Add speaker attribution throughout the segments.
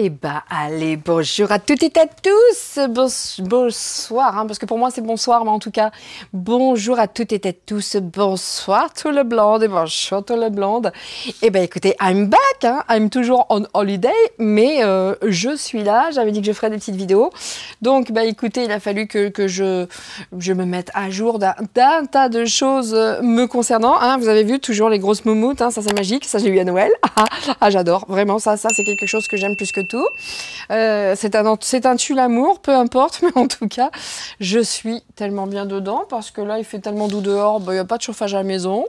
Speaker 1: Eh ben, allez, bonjour à toutes et à tous, bonsoir, hein, parce que pour moi c'est bonsoir, mais en tout cas, bonjour à toutes et à tous, bonsoir tout le blonde et bonjour tout le blonde. Eh ben, écoutez, I'm back, hein, I'm toujours on holiday, mais je suis là, j'avais dit que je ferais des petites vidéos, donc bah écoutez, il a fallu que je me mette à jour d'un tas de choses me concernant, hein. Vous avez vu, toujours les grosses moumoutes, hein, ça c'est magique, ça j'ai eu à Noël, ah j'adore, vraiment, ça c'est quelque chose que j'aime plus que tout. C'est un tue l'amour, peu importe, mais en tout cas, je suis tellement bien dedans parce que là, il fait tellement doux dehors, il n'y a pas de chauffage à la maison.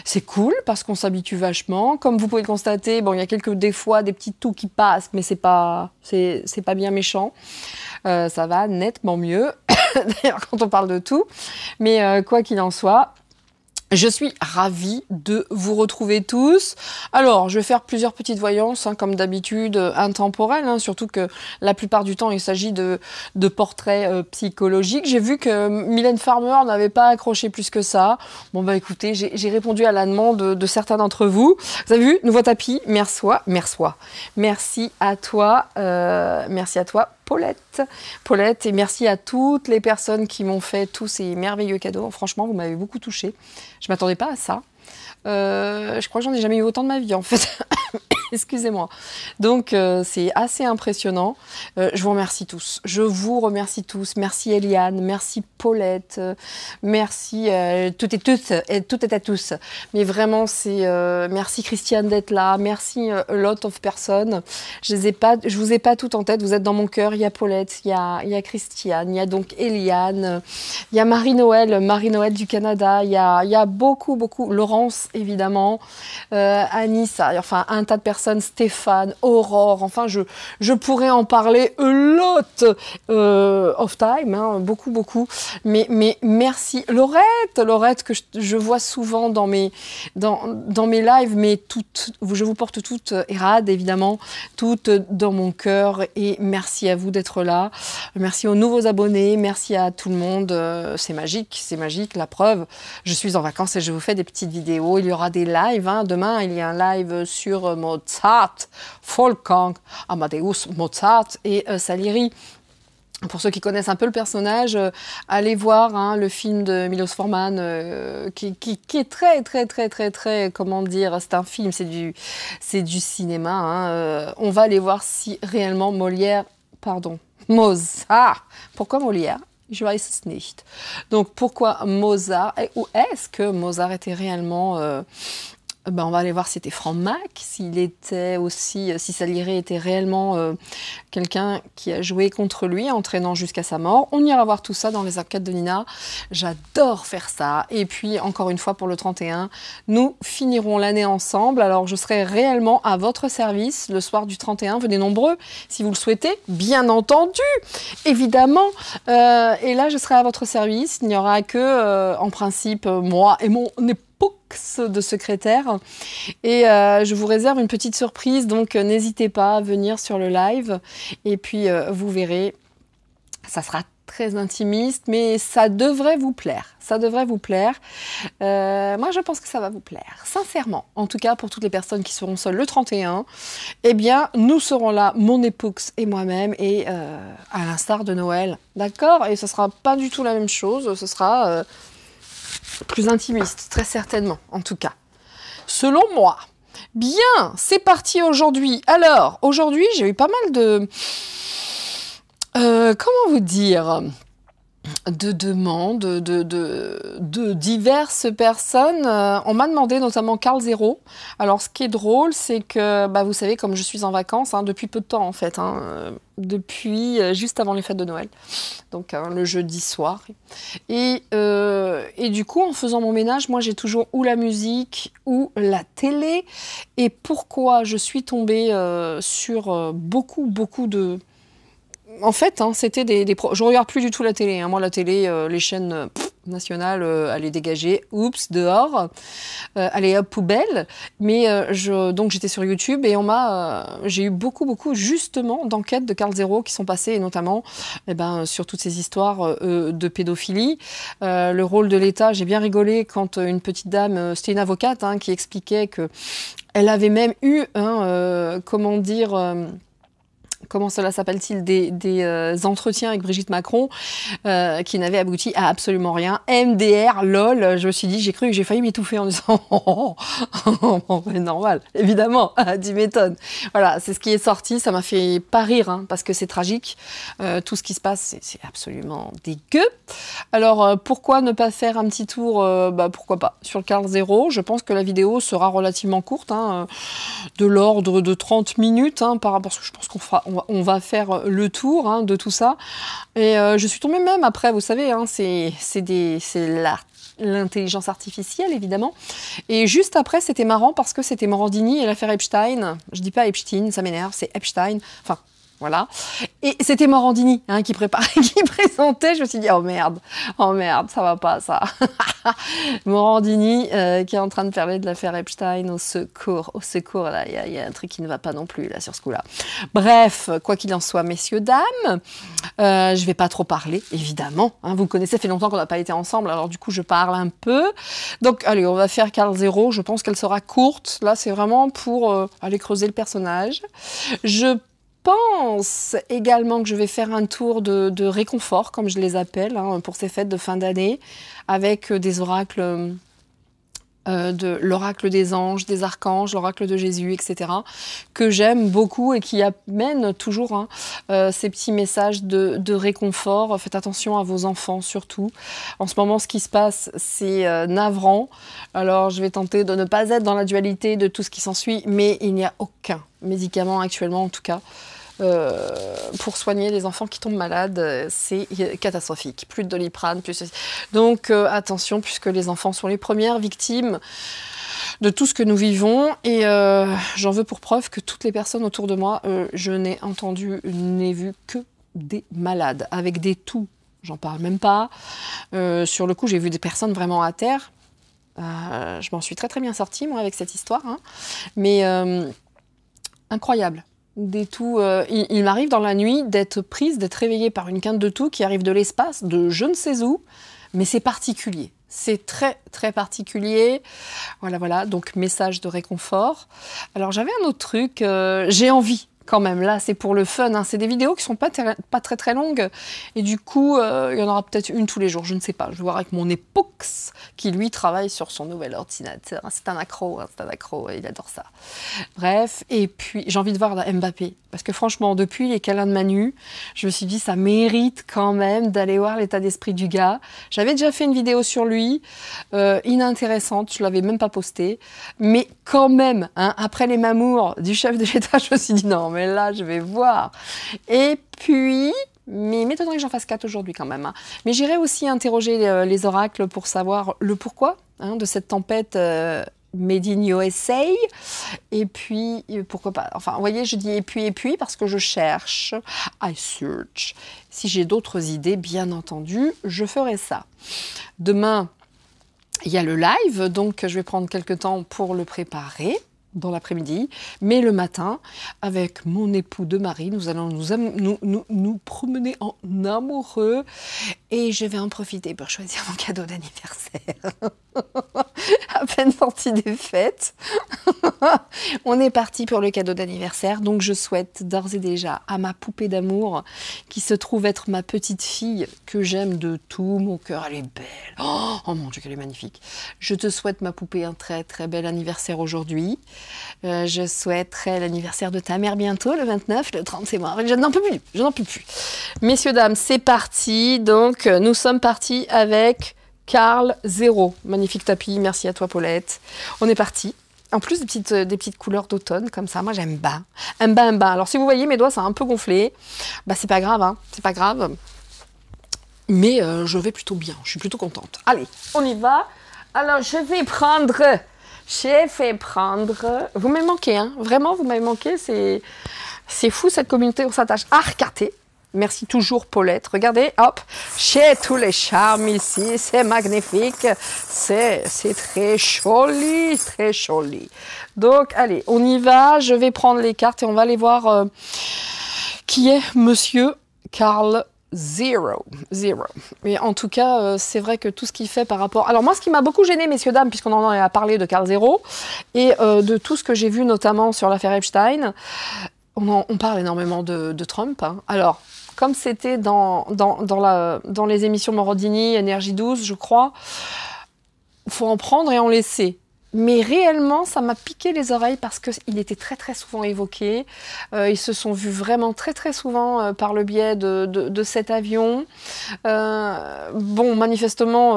Speaker 1: C'est cool parce qu'on s'habitue vachement. Comme vous pouvez le constater, bon, il y a des fois des petits toux qui passent, mais c'est pas bien méchant. Ça va nettement mieux, d'ailleurs, quand on parle de tout. Mais quoi qu'il en soit, je suis ravie de vous retrouver tous. Alors, je vais faire plusieurs petites voyances, hein, comme d'habitude, intemporelles, hein, surtout que la plupart du temps, il s'agit de portraits psychologiques. J'ai vu que Mylène Farmer n'avait pas accroché plus que ça. Bon, bah écoutez, j'ai répondu à la demande de certains d'entre vous. Vous avez vu, nouveau tapis, merci à toi, Paulette, et merci à toutes les personnes qui m'ont fait tous ces merveilleux cadeaux. Franchement, vous m'avez beaucoup touchée. Je m'attendais pas à ça. Je crois que j'en ai jamais eu autant de ma vie, en fait. Excusez-moi. Donc, c'est assez impressionnant. Je vous remercie tous. Je vous remercie tous. Merci Eliane, merci Paulette, merci toutes et à tous. Mais vraiment, merci Christiane d'être là. Merci a lot of personnes. Je vous ai pas toutes en tête. Vous êtes dans mon cœur. Il y a Paulette, il y a Christiane, il y a donc Eliane, il y a Marie-Noël du Canada. Il y a beaucoup. Laurence, évidemment, Anissa, enfin un tas de personnes, Stéphane, Aurore, enfin je pourrais en parler a lot of time, hein, beaucoup, mais merci Laurette que je vois souvent dans mes lives, mais je vous porte toutes Erad, évidemment, toutes dans mon cœur, et merci à vous d'être là, merci aux nouveaux abonnés, merci à tout le monde, c'est magique, la preuve, je suis en vacances et je vous fais des petites vidéos, il y aura des lives, hein. Demain il y a un live sur Mozart, Wolfgang Amadeus Mozart et Salieri. Pour ceux qui connaissent un peu le personnage, allez voir, hein, le film de Milos Forman qui est très, comment dire, c'est un film, c'est du cinéma, hein. On va aller voir si réellement Mozart, pourquoi Molière? Je weiß es nicht. Donc pourquoi Mozart, ou est-ce que Mozart était réellement on va aller voir si c'était Franck Mac, si Salieri était réellement quelqu'un qui a joué contre lui, entraînant jusqu'à sa mort. On ira voir tout ça dans les arcades de Nina. J'adore faire ça. Et puis, encore une fois, pour le 31, nous finirons l'année ensemble. Alors, je serai réellement à votre service le soir du 31. Venez nombreux, si vous le souhaitez, bien entendu, évidemment. Et là, je serai à votre service. Il n'y aura que, en principe, moi et mon époux de secrétaire, et je vous réserve une petite surprise, donc n'hésitez pas à venir sur le live, et puis vous verrez, ça sera très intimiste, mais ça devrait vous plaire, moi je pense que ça va vous plaire, sincèrement, en tout cas pour toutes les personnes qui seront seules le 31, eh bien nous serons là, mon époux et moi-même, et à l'instar de Noël, d'accord, et ce sera pas du tout la même chose, ce sera plus intimiste, très certainement, en tout cas. Selon moi. Bien, c'est parti aujourd'hui. Alors, aujourd'hui, j'ai eu pas mal de... comment vous dire ? De demandes de diverses personnes. On m'a demandé, notamment Carl Zero. Alors, ce qui est drôle, c'est que, vous savez, comme je suis en vacances, hein, depuis peu de temps, en fait, hein, depuis juste avant les fêtes de Noël, donc le jeudi soir. Et du coup, en faisant mon ménage, moi, j'ai toujours ou la musique ou la télé. Et pourquoi je suis tombée sur beaucoup de... En fait, hein, c'était je regarde plus du tout la télé. Hein. Moi, la télé, les chaînes nationales, allez dégager, oups, dehors, allez hop, poubelle. Mais donc j'étais sur YouTube et j'ai eu beaucoup justement d'enquêtes de Carl Zero qui sont passées, et notamment sur toutes ces histoires de pédophilie. Le rôle de l'État, j'ai bien rigolé quand une petite dame, c'était une avocate, hein, qui expliquait que elle avait même eu, comment dire... comment cela s'appelle-t-il, des entretiens avec Brigitte Macron qui n'avaient abouti à absolument rien. MDR, lol, je me suis dit, j'ai cru que j'ai failli m'étouffer en disant normal, évidemment, tu m'étonnes. Voilà, c'est ce qui est sorti, ça m'a fait pas rire, hein, parce que c'est tragique. Tout ce qui se passe, c'est absolument dégueu. Alors, pourquoi ne pas faire un petit tour, pourquoi pas, sur le Carl Zero. Je pense que la vidéo sera relativement courte, hein, de l'ordre de 30 minutes, hein, parce que je pense on va faire le tour, hein, de tout ça. Et je suis tombée même après, vous savez, hein, c'est l'intelligence artificielle, évidemment. Et juste après, c'était marrant parce que c'était Morandini et l'affaire Epstein. Je dis pas Epstein, ça m'énerve, c'est Epstein. Enfin, voilà. Et c'était Morandini, hein, qui présentait. Je me suis dit, oh merde, ça va pas, ça. Morandini qui est en train de parler de l'affaire Epstein, au secours, là, il y a un truc qui ne va pas non plus, là, sur ce coup-là. Bref, quoi qu'il en soit, messieurs, dames, je vais pas trop parler, évidemment. Hein, vous connaissez, ça fait longtemps qu'on n'a pas été ensemble, alors du coup, je parle un peu. Donc, allez, on va faire Carl Zero. Je pense qu'elle sera courte. Là, c'est vraiment pour aller creuser le personnage. Je pense également que je vais faire un tour de réconfort, comme je les appelle, hein, pour ces fêtes de fin d'année, avec des oracles, de l'oracle des anges, des archanges, l'oracle de Jésus, etc., que j'aime beaucoup et qui amènent toujours, hein, ces petits messages de réconfort. Faites attention à vos enfants, surtout. En ce moment, ce qui se passe, c'est navrant. Alors, je vais tenter de ne pas être dans la dualité de tout ce qui s'ensuit, mais il n'y a aucun médicament actuellement, en tout cas, pour soigner les enfants qui tombent malades, c'est catastrophique. Plus de Doliprane, plus ceci. Donc attention, puisque les enfants sont les premières victimes de tout ce que nous vivons. Et j'en veux pour preuve que toutes les personnes autour de moi, je n'ai vu que des malades, avec des toux. J'en parle même pas. Sur le coup, j'ai vu des personnes vraiment à terre. Je m'en suis très très bien sortie, moi, avec cette histoire. Hein. Mais incroyable. Des toux, il m'arrive dans la nuit d'être réveillée par une quinte de toux qui arrive de l'espace, de je ne sais où, mais c'est particulier. C'est très, très particulier. Voilà, donc message de réconfort. Alors j'avais un autre truc, j'ai envie. Quand même, là, c'est pour le fun. Hein. C'est des vidéos qui sont pas très très longues. Et du coup, il y en aura peut-être une tous les jours. Je ne sais pas. Je vais voir avec mon épox qui, lui, travaille sur son nouvel ordinateur. C'est un accro. Il adore ça. Bref. Et puis, j'ai envie de voir Mbappé. Parce que franchement, depuis les câlins de Manu, je me suis dit, ça mérite quand même d'aller voir l'état d'esprit du gars. J'avais déjà fait une vidéo sur lui, inintéressante. Je l'avais même pas postée. Mais quand même, hein, après les mamours du chef de l'État, je me suis dit, non, mais là, je vais voir. Et puis, mais il m'étonnerait que j'en fasse 4 aujourd'hui quand même. Hein. Mais j'irai aussi interroger les oracles pour savoir le pourquoi, hein, de cette tempête Made in USA. Et puis, pourquoi pas. Enfin, vous voyez, je dis et puis, parce que je cherche. I search. Si j'ai d'autres idées, bien entendu, je ferai ça. Demain, il y a le live, donc je vais prendre quelques temps pour le préparer. Dans l'après-midi, mais le matin, avec mon époux de mari, nous allons nous promener en amoureux et je vais en profiter pour choisir mon cadeau d'anniversaire. À peine sorti des fêtes, on est parti pour le cadeau d'anniversaire, donc je souhaite d'ores et déjà à ma poupée d'amour, qui se trouve être ma petite fille, que j'aime de tout mon cœur, elle est belle, oh mon Dieu qu'elle est magnifique, je te souhaite ma poupée un très très bel anniversaire aujourd'hui. Je souhaiterais l'anniversaire de ta mère bientôt, le 29, le 30, c'est moi. Je n'en peux plus. Messieurs, dames, c'est parti. Donc, nous sommes partis avec Carl Zero. Magnifique tapis, merci à toi, Paulette. On est parti. En plus, des petites couleurs d'automne, comme ça. Moi, j'aime bien. Alors, si vous voyez, mes doigts, ça a un peu gonflé. Bah, c'est pas grave, hein. C'est pas grave. Mais je vais plutôt bien. Je suis plutôt contente. Allez, on y va. Alors, je vais prendre... Vous m'avez manqué, hein. Vraiment, vous m'avez manqué. C'est fou, cette communauté. On s'attache à regarder. Merci toujours, Paulette. Regardez, hop, j'ai tous les charmes ici. C'est magnifique. C'est très joli, très joli. Donc, allez, on y va. Je vais prendre les cartes et on va aller voir qui est Monsieur Carl Zero. Mais en tout cas, c'est vrai que tout ce qu'il fait par rapport... Alors moi, ce qui m'a beaucoup gêné, messieurs, dames, puisqu'on en a parlé de Carl Zero, et de tout ce que j'ai vu notamment sur l'affaire Epstein, on parle énormément de Trump, hein. Alors, comme c'était dans les émissions Morandini, Énergie 12, je crois, faut en prendre et en laisser. Mais réellement, ça m'a piqué les oreilles parce qu'il était très très souvent évoqué. Ils se sont vus vraiment très très souvent par le biais de cet avion. Bon, manifestement,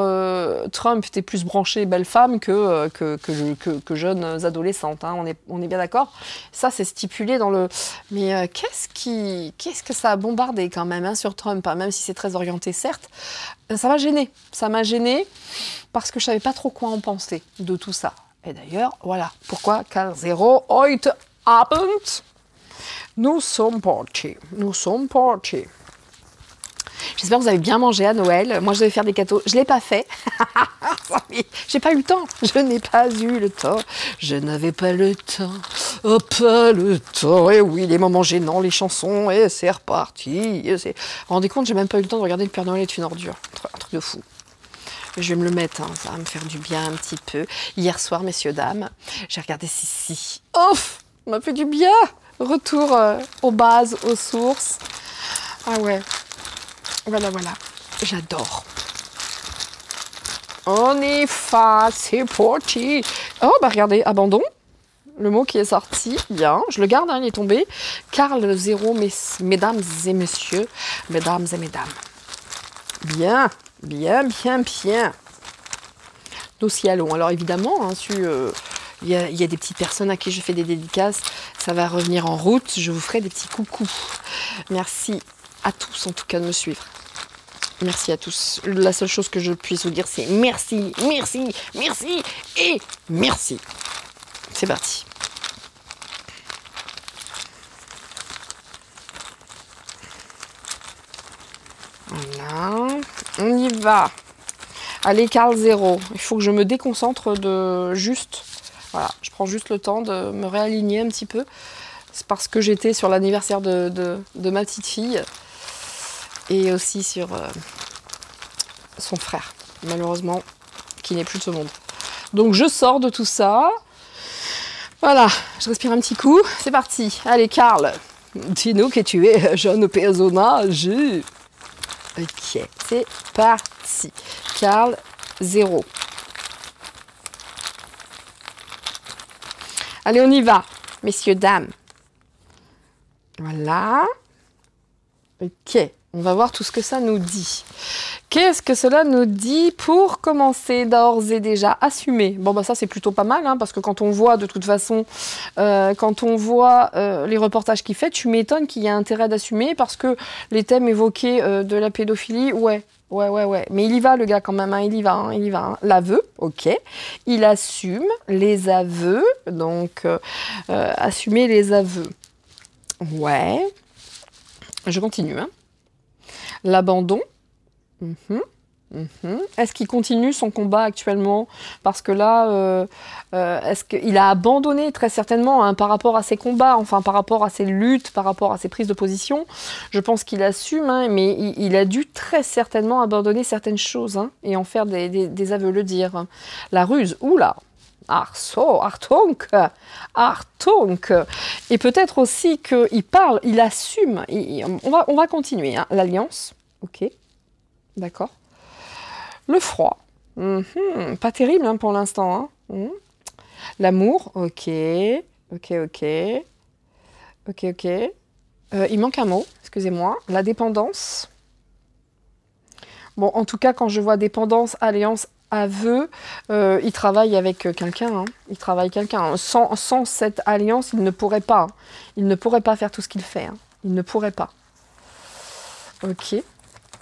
Speaker 1: Trump était plus branché belle femme que jeunes adolescentes, hein. On est bien d'accord. Ça, c'est stipulé dans le... Mais qu'est-ce que ça a bombardé quand même, hein, sur Trump, hein, même si c'est très orienté, certes. Ça m'a gênée. Ça m'a gênée parce que je savais pas trop quoi en penser de tout ça. Et d'ailleurs, voilà pourquoi Carl Zero heute Abend nous sommes partis. Nous sommes partis. J'espère que vous avez bien mangé à Noël. Moi, je devais faire des gâteaux. Je ne l'ai pas fait. J'ai pas eu le temps. Je n'ai pas eu le temps. Je n'avais pas le temps. Oh, pas le temps. Et oui, les moments gênants, les chansons. Et c'est reparti. Vous vous rendez compte, j'ai même pas eu le temps de regarder Le Père Noël est une ordure. Un truc de fou. Je vais me le mettre, hein, ça va me faire du bien un petit peu. Hier soir, messieurs, dames, j'ai regardé Sissi. Ouf, ça m'a fait du bien. Retour aux bases, aux sources. Ah ouais, voilà, j'adore. On y va, c'est parti. Oh, bah regardez, abandon. Le mot qui est sorti, bien, je le garde, hein, il est tombé. Carl Zero, mesdames et messieurs, mesdames et mesdames. Bien. Bien. Dossier à long. Alors évidemment, hein, il y a des petites personnes à qui je fais des dédicaces. Ça va revenir en route. Je vous ferai des petits coucous. Merci à tous, en tout cas, de me suivre. Merci à tous. La seule chose que je puisse vous dire, c'est merci, merci, merci et merci. C'est parti. Voilà, on y va. Allez, Carl Zero. Il faut que je me déconcentre de juste. Voilà, je prends juste le temps de me réaligner un petit peu. C'est parce que j'étais sur l'anniversaire de ma petite fille et aussi sur son frère, malheureusement, qui n'est plus de ce monde. Donc je sors de tout ça. Voilà, je respire un petit coup. C'est parti. Allez, Carl, dis-nous que tu es jeune personnage. Ok, c'est parti. Carl Zero. Allez, on y va, messieurs, dames. Voilà. Ok, on va voir tout ce que ça nous dit. Qu'est-ce que cela nous dit pour commencer d'ores et déjà assumer? Bon, bah ça, c'est plutôt pas mal, hein, parce que quand on voit, de toute façon, les reportages qu'il fait, tu m'étonnes qu'il y ait intérêt d'assumer, parce que les thèmes évoqués de la pédophilie, ouais. Mais il y va, le gars, quand même, hein, il y va. Hein. L'aveu, ok. Il assume les aveux, donc assumer les aveux. Ouais. Je continue, hein. L'abandon. Est-ce qu'il continue son combat actuellement? Parce que là, est-ce qu'il a abandonné très certainement, hein, par rapport à ses combats, enfin par rapport à ses luttes, par rapport à ses prises de position? Je pense qu'il assume, hein, mais il a dû très certainement abandonner certaines choses, hein, et en faire des aveux, le dire. La ruse, oula, Achtung. Et peut-être aussi qu'il parle, il assume. On va continuer, hein. L'alliance, ok, d'accord. Le froid, pas terrible, hein, pour l'instant, hein. L'amour, ok. Il manque un mot, excusez-moi. La dépendance. Bon, en tout cas, quand je vois dépendance, alliance, aveu, il travaille avec quelqu'un, hein. Il travaille quelqu'un. Sans cette alliance, il ne pourrait pas. Hein. Il ne pourrait pas faire tout ce qu'il fait. Hein. Il ne pourrait pas. Ok.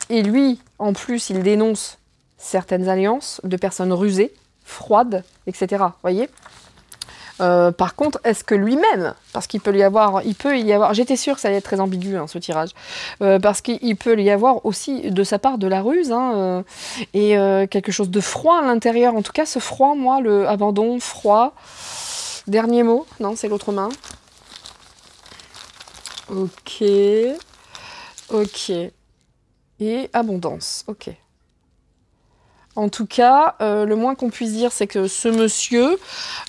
Speaker 1: Et lui, en plus, il dénonce certaines alliances de personnes rusées, froides, etc. Voyez. Par contre, est-ce que lui-même, parce qu'il peut y avoir, j'étais sûre que ça allait être très ambigu, hein, ce tirage, parce qu'il peut y avoir aussi de sa part de la ruse, hein, et quelque chose de froid à l'intérieur. En tout cas, ce froid, moi, le abandon, froid. Dernier mot, non, c'est l'autre main. Ok. Et abondance, ok. En tout cas, le moins qu'on puisse dire, c'est que ce monsieur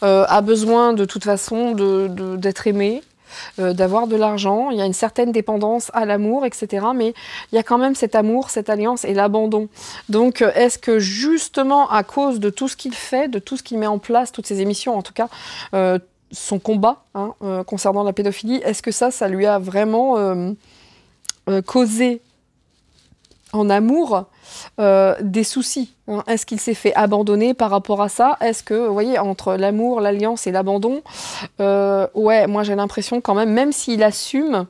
Speaker 1: a besoin de toute façon d'être aimé. d'avoir de l'argent, il y a une certaine dépendance à l'amour, etc. Mais il y a quand même cet amour, cette alliance et l'abandon. Donc, est-ce que justement, à cause de tout ce qu'il fait, de tout ce qu'il met en place, toutes ces émissions, en tout cas, son combat hein, concernant la pédophilie, est-ce que ça lui a vraiment causé en amour des soucis hein. Est-ce qu'il s'est fait abandonner par rapport à ça? Est-ce que, vous voyez, entre l'amour, l'alliance et l'abandon, ouais, moi j'ai l'impression quand même s'il assume,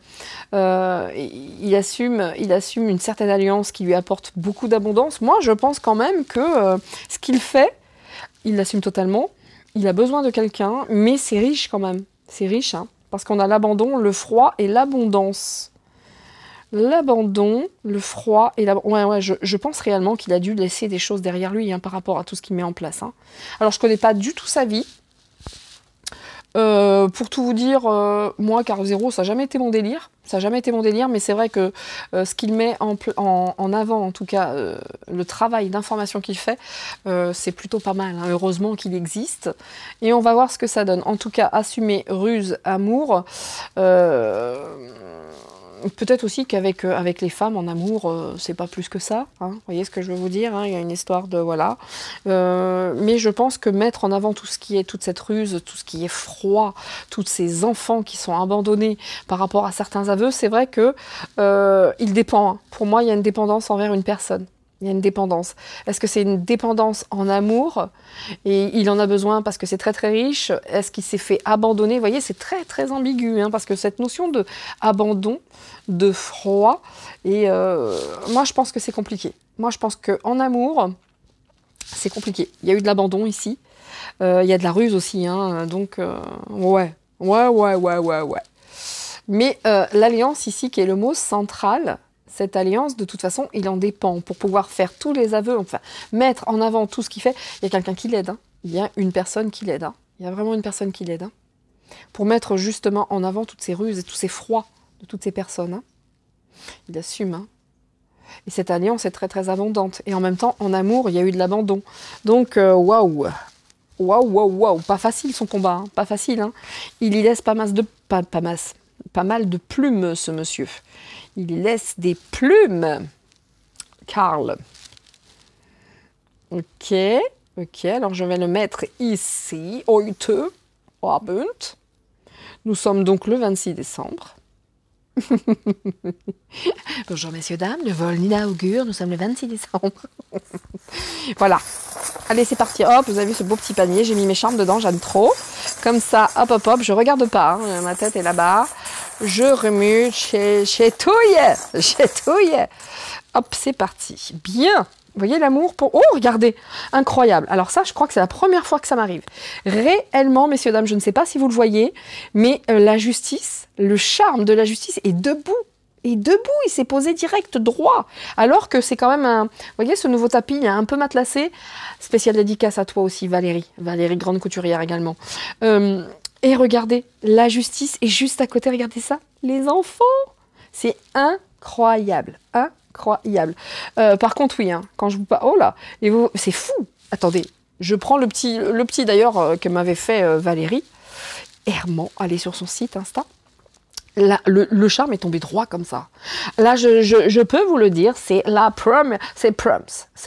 Speaker 1: il assume une certaine alliance qui lui apporte beaucoup d'abondance, moi je pense quand même que ce qu'il fait, il l'assume totalement, il a besoin de quelqu'un, mais c'est riche quand même, c'est riche, hein, parce qu'on a l'abandon, le froid et l'abondance. L'abandon, le froid et l'abandon. Ouais, je pense réellement qu'il a dû laisser des choses derrière lui hein, par rapport à tout ce qu'il met en place. Hein. Alors, je connais pas du tout sa vie. Pour tout vous dire, moi, Caro Zéro, ça n'a jamais été mon délire. Ça n'a jamais été mon délire, mais c'est vrai que ce qu'il met en avant, en tout cas, le travail d'information qu'il fait, c'est plutôt pas mal. Hein. Heureusement qu'il existe. Et on va voir ce que ça donne. En tout cas, assumer ruse, amour. Peut-être aussi qu'avec avec les femmes en amour, c'est pas plus que ça. Hein. Vous voyez ce que je veux vous dire hein. Il y a une histoire de voilà. Mais je pense que mettre en avant tout ce qui est toute cette ruse, tout ce qui est froid, tous ces enfants qui sont abandonnés par rapport à certains aveux, c'est vrai que il dépend. Hein. Pour moi, il y a une dépendance envers une personne. Il y a une dépendance. Est-ce que c'est une dépendance en amour et il en a besoin parce que c'est très très riche? Est-ce qu'il s'est fait abandonner? Vous voyez, c'est très très ambigu hein, parce que cette notion de abandon, de froid, et moi je pense que c'est compliqué. Moi je pense qu'en amour, c'est compliqué. Il y a eu de l'abandon ici. Il y a de la ruse aussi. Hein, donc ouais. Mais l'alliance ici, qui est le mot central, cette alliance, de toute façon, il en dépend. Pour pouvoir faire tous les aveux, enfin, mettre en avant tout ce qu'il fait, il y a quelqu'un qui l'aide. Hein. Il y a une personne qui l'aide. Hein. Il y a vraiment une personne qui l'aide. Hein. Pour mettre justement en avant toutes ces ruses et tous ces froids de toutes ces personnes. Hein. Il assume. Hein. Et cette alliance est très très abondante. Et en même temps, en amour, il y a eu de l'abandon. Donc, waouh. Waouh. Pas facile son combat. Hein. Pas facile. Hein. Il y laisse pas mal de plumes, ce monsieur. Il y laisse des plumes. Karl. Ok. Alors je vais le mettre ici. Heute Abend. Nous sommes donc le 26 décembre. Bonjour messieurs, dames. Le vol inaugure. Nous sommes le 26 décembre. Voilà. Allez, c'est parti. Hop, vous avez vu ce beau petit panier. J'ai mis mes charmes dedans. J'aime trop. Comme ça, hop. Je regarde pas. Hein. Ma tête est là-bas. Je remue, chétouille. Hop, c'est parti. Bien. Vous voyez l'amour pour... Oh, regardez. Incroyable. Alors ça, je crois que c'est la première fois que ça m'arrive. Réellement, messieurs, dames, je ne sais pas si vous le voyez, mais la justice, le charme de la justice est debout. Il s'est posé direct droit. Alors que c'est quand même un... Vous voyez, ce nouveau tapis, il est un peu matelassé. Spéciale dédicace à toi aussi, Valérie. Valérie, grande couturière également. Et regardez, la justice est juste à côté. Regardez ça, les enfants. C'est incroyable. Par contre, oui, hein, quand je vous parle... Oh là, c'est fou. Attendez, je prends le petit d'ailleurs que m'avait fait Valérie. Herman, allez sur son site Insta. Là, le charme est tombé droit comme ça. Là, je peux vous le dire, c'est la première, c'est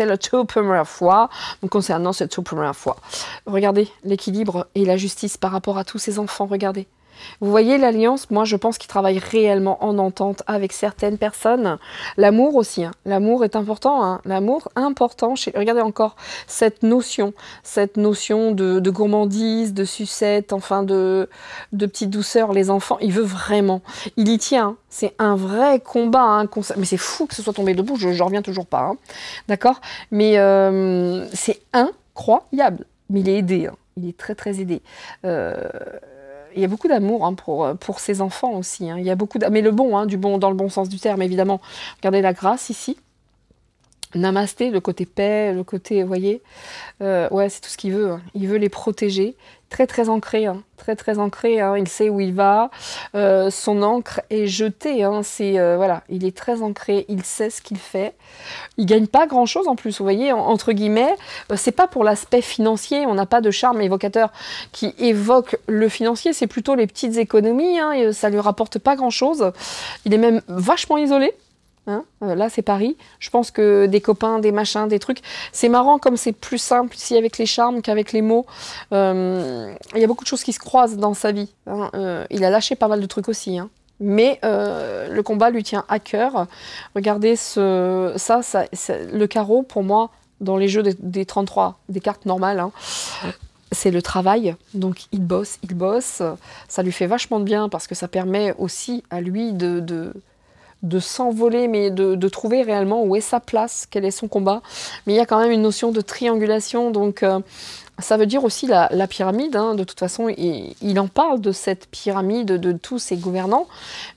Speaker 1: la toute première fois, concernant cette toute première fois. Regardez l'équilibre et la justice par rapport à tous ces enfants, regardez. Vous voyez l'alliance, moi je pense qu'il travaille réellement en entente avec certaines personnes. L'amour aussi, hein. L'amour est important, hein. L'amour important. Regardez encore cette notion de gourmandise, de sucette, enfin de petite douceur. Les enfants, il veut vraiment, il y tient. Hein. C'est un vrai combat, hein, mais c'est fou que ce soit tombé debout. Je reviens toujours pas, hein. D'accord. Mais c'est incroyable. Mais il est aidé, hein. Il est très très aidé. Il y a beaucoup d'amour hein, pour ses enfants aussi. Hein. Il y a beaucoup mais le bon, hein, du bon dans le bon sens du terme, évidemment. Regardez la grâce ici. Namasté, le côté paix, le côté, vous voyez, ouais, c'est tout ce qu'il veut. Hein. Il veut les protéger. Très, très ancré. Hein. Très, très ancré. Hein. Il sait où il va. Son encre est jetée. Hein. C'est, voilà, il est très ancré. Il sait ce qu'il fait. Il gagne pas grand-chose en plus. Vous voyez, entre guillemets, c'est pas pour l'aspect financier. On n'a pas de charme évocateur qui évoque le financier. C'est plutôt les petites économies. Hein. Et ça lui rapporte pas grand-chose. Il est même vachement isolé. Hein, là c'est Paris, je pense que des copains, des machins, des trucs, c'est marrant comme c'est plus simple ici avec les charmes qu'avec les mots. Il y a beaucoup de choses qui se croisent dans sa vie. Hein. Il a lâché pas mal de trucs aussi, hein. Mais le combat lui tient à cœur. Regardez ça, le carreau pour moi dans les jeux des 33, des cartes normales, hein, c'est le travail, donc il bosse, ça lui fait vachement de bien parce que ça permet aussi à lui de s'envoler, mais de trouver réellement où est sa place, quel est son combat. Mais il y a quand même une notion de triangulation, donc ça veut dire aussi la pyramide, hein, de toute façon, il en parle de cette pyramide, de tous ses gouvernants,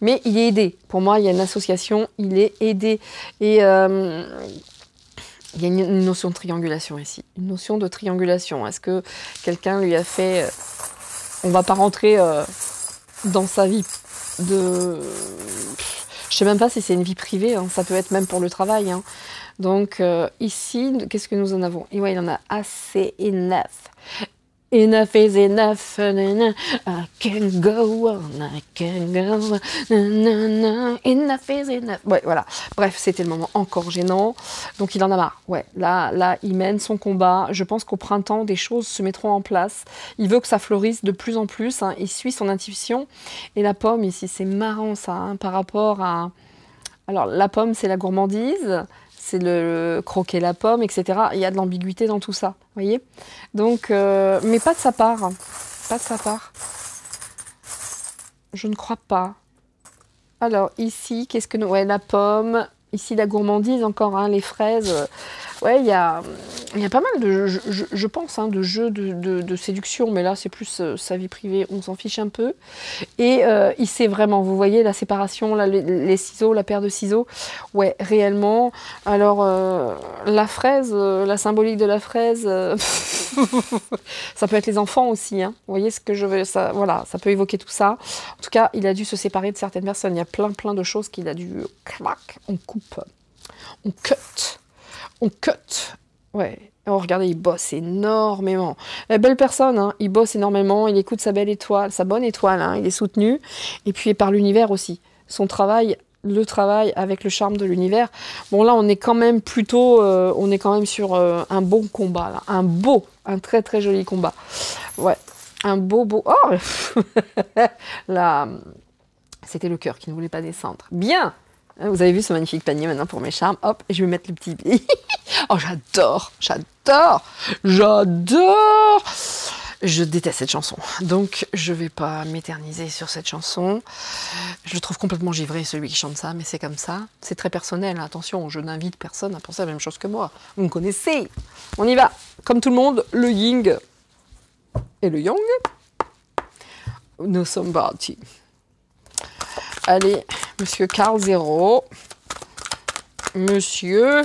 Speaker 1: mais il est aidé. Pour moi, il y a une association, il est aidé. Et il y a une notion de triangulation ici, une notion de triangulation. Est-ce que quelqu'un lui a fait... On va pas rentrer dans sa vie de... Je sais même pas si c'est une vie privée, hein. Ça peut être même pour le travail. Hein. Donc ici, qu'est-ce que nous en avons? Et ouais, il en a assez, enough. Enough is enough, I can go on, I can go on, enough is enough. Ouais, voilà. Bref, c'était le moment encore gênant. Donc il en a marre. Ouais, là, il mène son combat. Je pense qu'au printemps, des choses se mettront en place. Il veut que ça fleurisse de plus en plus. Hein. Il suit son intuition. Et la pomme, ici, c'est marrant ça, hein, par rapport à... Alors, la pomme, c'est la gourmandise. C'est le croquer la pomme, etc. Il y a de l'ambiguïté dans tout ça, vous voyez. Donc, mais pas de sa part. Hein. Pas de sa part. Je ne crois pas. Alors, ici, qu'est-ce que nous... Ouais, la pomme. Ici, la gourmandise encore, hein, les fraises. Ouais, il y a pas mal de, je pense, hein, de jeux de séduction, mais là, c'est plus sa vie privée, on s'en fiche un peu. Et il sait vraiment, vous voyez, la séparation, là, les ciseaux, la paire de ciseaux, ouais, réellement. Alors, la fraise, la symbolique de la fraise, ça peut être les enfants aussi, hein. Vous voyez ce que je veux, ça, voilà, ça peut évoquer tout ça. En tout cas, il a dû se séparer de certaines personnes. Il y a plein de choses qu'il a dû, clac, on coupe, on cut. On cut. Ouais. Oh, regardez, il bosse énormément. Belle personne, hein. Il bosse énormément, il écoute sa belle étoile, sa bonne étoile, hein. Il est soutenu. Et puis par l'univers aussi. Son travail, le travail avec le charme de l'univers. Bon, là, on est quand même plutôt... on est quand même sur un bon combat, là. Un très très joli combat. Ouais. Un beau... Oh là, c'était le cœur qui ne voulait pas descendre. Bien. Vous avez vu ce magnifique panier maintenant pour mes charmes. Hop, je vais mettre le petit... Oh, j'adore. Je déteste cette chanson. Donc, je vais pas m'éterniser sur cette chanson. Je le trouve complètement givré, celui qui chante ça, mais c'est comme ça. C'est très personnel, attention, je n'invite personne à penser la même chose que moi. Vous me connaissez. On y va. Comme tout le monde, le yin et le yang. Nous sommes partis. Allez, Monsieur Carl Zero. Monsieur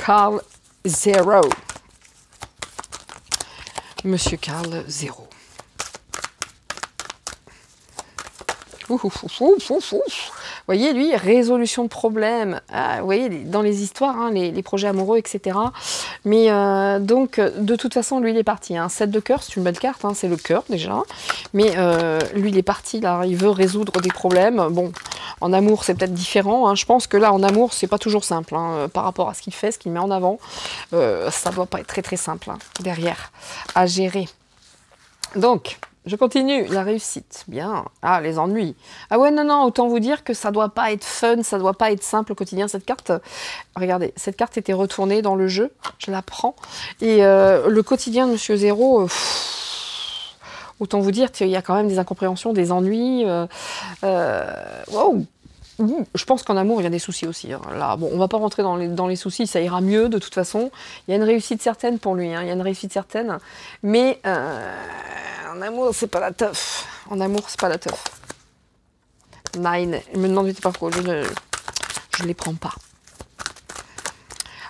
Speaker 1: Carl Zero. Monsieur Carl Zero. Vous voyez, lui, résolution de problèmes. Vous voyez, dans les histoires, hein, les projets amoureux, etc. Mais donc, de toute façon, lui, il est parti. Hein. 7 de cœur, c'est une belle carte, hein, c'est le cœur déjà. Mais lui, il est parti, là. Il veut résoudre des problèmes. Bon, en amour, c'est peut-être différent. Hein. Je pense que là, en amour, c'est pas toujours simple. Hein, par rapport à ce qu'il fait, ce qu'il met en avant. Ça doit pas être très, très simple, hein, derrière, à gérer. Donc... Je continue, la réussite, bien. Ah, les ennuis. Ah ouais, non, autant vous dire que ça doit pas être fun, ça doit pas être simple au quotidien, cette carte. Regardez, cette carte était retournée dans le jeu, je la prends. Et le quotidien de Monsieur Zéro, autant vous dire qu'il y a quand même des incompréhensions, des ennuis. Wow. Je pense qu'en amour, il y a des soucis aussi. Hein. Là, bon, on va pas rentrer dans les soucis, ça ira mieux de toute façon. Il y a une réussite certaine pour lui, hein. Il y a une réussite certaine. Mais en amour, c'est pas la teuf. En amour, c'est pas la teuf. Nine. Je me demande pourquoi je les prends pas.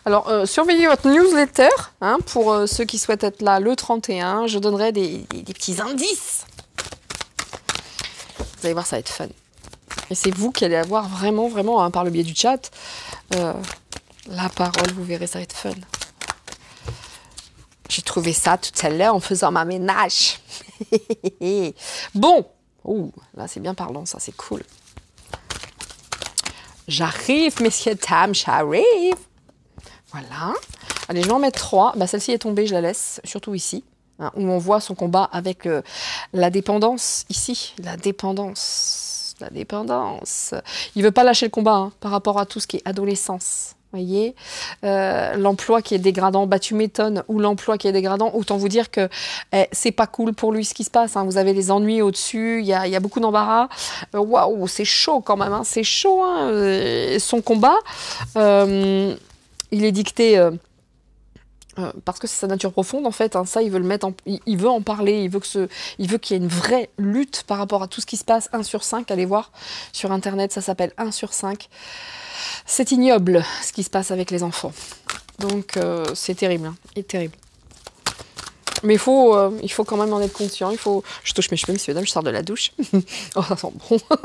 Speaker 1: Alors, surveillez votre newsletter, hein, pour ceux qui souhaitent être là le 31. Je donnerai des petits indices. Vous allez voir, ça va être fun. Et c'est vous qui allez avoir vraiment, vraiment, hein, par le biais du chat, la parole, vous verrez, ça va être fun. J'ai trouvé ça tout à l'heure en faisant ma ménage. Bon, ouh, là c'est bien parlant, ça c'est cool. J'arrive, messieurs, dames, j'arrive. Voilà. Allez, je vais en mettre 3. Bah, celle-ci est tombée, je la laisse, surtout ici, hein, où on voit son combat avec la dépendance, ici, la dépendance. Il veut pas lâcher le combat, hein, par rapport à tout ce qui est adolescence. Voyez, l'emploi qui est dégradant, bah tu m'étonnes, ou l'emploi qui est dégradant, autant vous dire que c'est pas cool pour lui ce qui se passe, hein. Vous avez les ennuis au-dessus, il y a beaucoup d'embarras, waouh, c'est chaud quand même, hein. C'est chaud, hein. Son combat, il est dicté parce que c'est sa nature profonde en fait, hein. Ça il veut le mettre il veut en parler, il veut qu'il y ait une vraie lutte par rapport à tout ce qui se passe. 1 sur 5, allez voir sur internet, ça s'appelle 1 sur 5. C'est ignoble ce qui se passe avec les enfants. Donc c'est terrible, hein, c'est terrible. Mais il faut quand même en être conscient. Je touche mes cheveux, messieurs, dames, je sors de la douche. Oh, ça sent bon. Bon,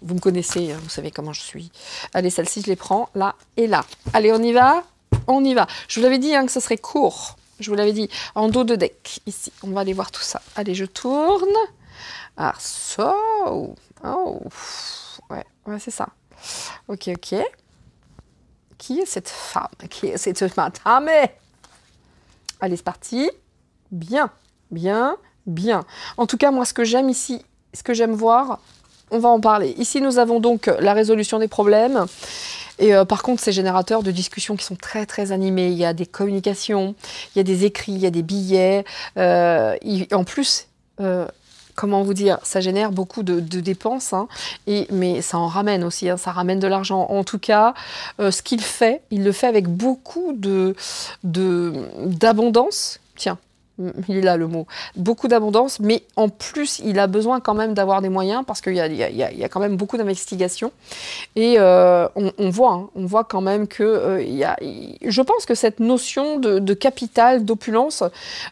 Speaker 1: vous me connaissez, vous savez comment je suis. Allez, celle-ci, je les prends là et là. Allez, on y va. On y va. Je vous l'avais dit, hein, que ce serait court. Je vous l'avais dit, en dos de deck, ici. On va aller voir tout ça. Allez, je tourne. Ah, ça. Oh. Ouais, c'est ça. Ok. Qui est cette femme? Qui est cette madame? Allez, c'est parti. Bien. En tout cas, moi, ce que j'aime ici, ce que j'aime voir, on va en parler. Ici, nous avons donc la résolution des problèmes. Et par contre, ces générateurs de discussions qui sont très, très animés. Il y a des communications, il y a des écrits, il y a des billets. En plus... comment vous dire, ça génère beaucoup de dépenses, hein, mais ça en ramène aussi, hein, ça ramène de l'argent. En tout cas, ce qu'il fait, il le fait avec beaucoup d'abondance. Tiens, il est là le mot. Beaucoup d'abondance, mais en plus, il a besoin quand même d'avoir des moyens parce qu'il y a quand même beaucoup d'investigations. Et on voit quand même que je pense que cette notion de capital, d'opulence,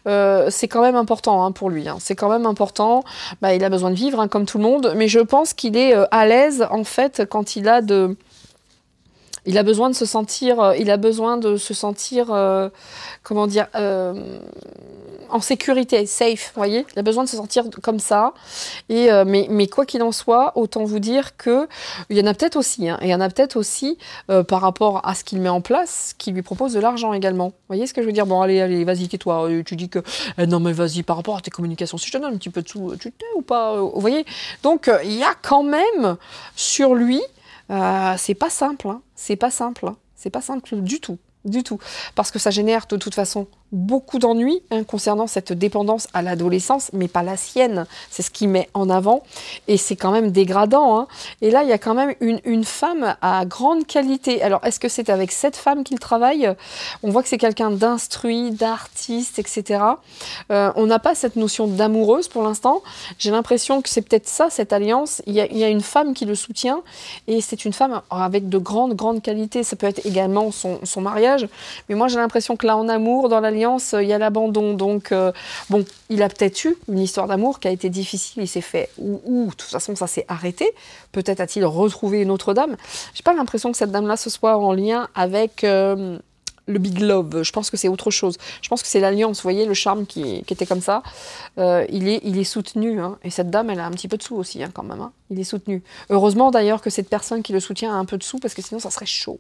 Speaker 1: c'est quand même important, hein, pour lui. Hein. C'est quand même important. Bah, il a besoin de vivre, hein, comme tout le monde, mais je pense qu'il est à l'aise en fait quand il a besoin de se sentir, comment dire, en sécurité, safe, vous voyez. Il a besoin de se sentir comme ça. Et mais quoi qu'il en soit, autant vous dire que il y en a peut-être aussi, hein, et il y en a peut-être aussi par rapport à ce qu'il met en place, qui lui propose de l'argent également. Vous voyez ce que je veux dire? Bon, allez, vas-y, tais-toi. Tu dis que non, mais vas-y, par rapport à tes communications, si je te donne un petit peu de sous, tu te tais ou pas? Vous voyez? Donc il y a quand même sur lui. C'est pas simple, hein. C'est pas simple du tout. Parce que ça génère de toute façon beaucoup d'ennuis, hein, concernant cette dépendance à l'adolescence, mais pas la sienne. C'est ce qu'il met en avant et c'est quand même dégradant, hein. Et là, il y a quand même une femme à grande qualité. Alors, est-ce que c'est avec cette femme qu'il travaille? On voit que c'est quelqu'un d'instruit, d'artiste, etc. On n'a pas cette notion d'amoureuse pour l'instant. J'ai l'impression que c'est peut-être ça, cette alliance. Il y a une femme qui le soutient et c'est une femme avec de grandes qualités. Ça peut être également son mariage. Mais moi, j'ai l'impression que là, en amour, dans l'alliance, il y a l'abandon. Donc, bon, il a peut-être eu une histoire d'amour qui a été difficile. Il s'est fait, ou de toute façon, ça s'est arrêté. Peut-être a-t-il retrouvé une autre dame. J'ai pas l'impression que cette dame-là ce soit en lien avec le big love. Je pense que c'est autre chose. Je pense que c'est l'alliance. Vous voyez, le charme qui était comme ça. Il est soutenu, hein. Et cette dame, elle a un petit peu de sous aussi, hein, quand même, hein. Il est soutenu. Heureusement, d'ailleurs, que cette personne qui le soutient a un peu de sous, parce que sinon, ça serait chaud.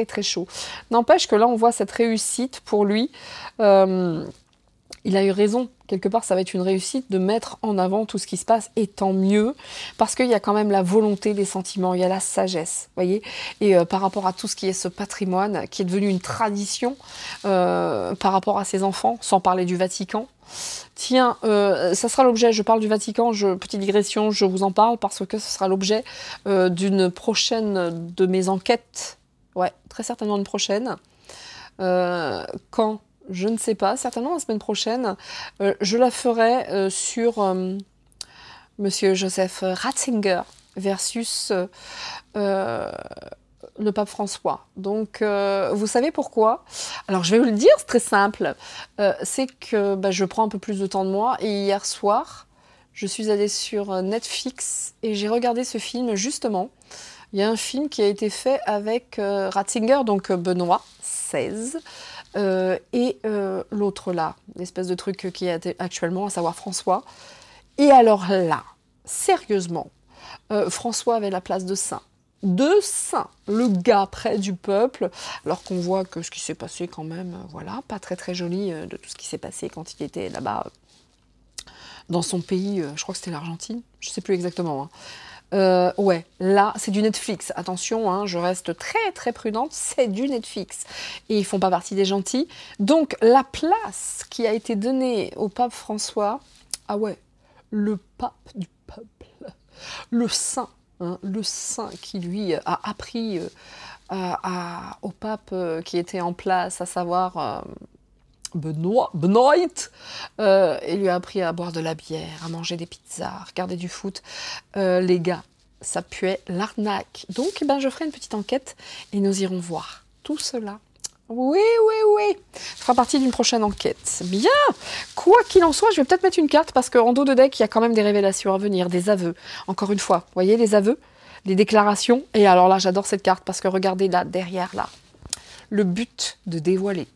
Speaker 1: Très chaud. N'empêche que là, on voit cette réussite pour lui. Il a eu raison. Quelque part, ça va être une réussite de mettre en avant tout ce qui se passe, et tant mieux, parce qu'il y a quand même la volonté, les sentiments, il y a la sagesse, voyez. Et par rapport à tout ce qui est ce patrimoine, qui est devenu une tradition par rapport à ses enfants, sans parler du Vatican. Tiens, ça sera l'objet, je parle du Vatican, petite digression, je vous en parle, parce que ce sera l'objet d'une prochaine de mes enquêtes. Ouais, très certainement une prochaine. Quand? Je ne sais pas, certainement la semaine prochaine. Je la ferai sur Monsieur Joseph Ratzinger versus le pape François. Donc, vous savez pourquoi? Alors, je vais vous le dire, c'est très simple. C'est que bah, je prends un peu plus de temps de moi. Et hier soir, je suis allée sur Netflix et j'ai regardé ce film, justement. Il y a un film qui a été fait avec Ratzinger, donc Benoît XVI, et l'autre là, l'espèce de truc qui est actuellement, à savoir François. Et alors là, sérieusement, François avait la place de saint. De saint, le gars près du peuple, alors qu'on voit que ce qui s'est passé quand même, voilà, pas très très joli de tout ce qui s'est passé quand il était là-bas dans son pays, je crois que c'était l'Argentine, je sais plus exactement. Ouais, là, c'est du Netflix. Attention, hein, je reste très très prudente, c'est du Netflix. Et ils font pas partie des gentils. Donc, la place qui a été donnée au pape François, ah ouais, le pape du peuple, le saint. Hein, le saint qui lui a appris au pape qui était en place, à savoir Benoît, il lui a appris à boire de la bière, à manger des pizzas, à regarder du foot. Les gars, ça puait l'arnaque. Donc eh ben, je ferai une petite enquête et nous irons voir tout cela. Oui, oui, oui. Ça fera partie d'une prochaine enquête. Bien. Quoi qu'il en soit, je vais peut-être mettre une carte parce qu'en dos de deck, il y a quand même des révélations à venir, des aveux. Encore une fois, vous voyez les aveux, les déclarations. Et alors là, j'adore cette carte parce que regardez là, derrière là, le but de dévoiler.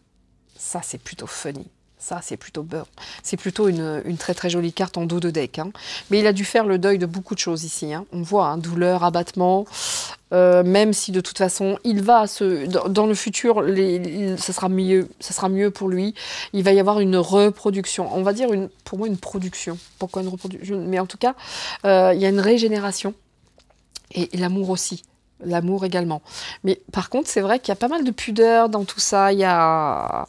Speaker 1: Ça, c'est plutôt funny. Ça, c'est plutôt beurre. C'est plutôt une très très jolie carte en dos de deck. Hein. Mais il a dû faire le deuil de beaucoup de choses ici. Hein. On voit, hein, douleur, abattement. Même si de toute façon, il va dans le futur, ça sera mieux pour lui. Il va y avoir une reproduction. On va dire pour moi une production. Pourquoi une reproduction? Mais en tout cas, il y a une régénération. Et l'amour aussi. L'amour également. Mais par contre, c'est vrai qu'il y a pas mal de pudeur dans tout ça. Il y a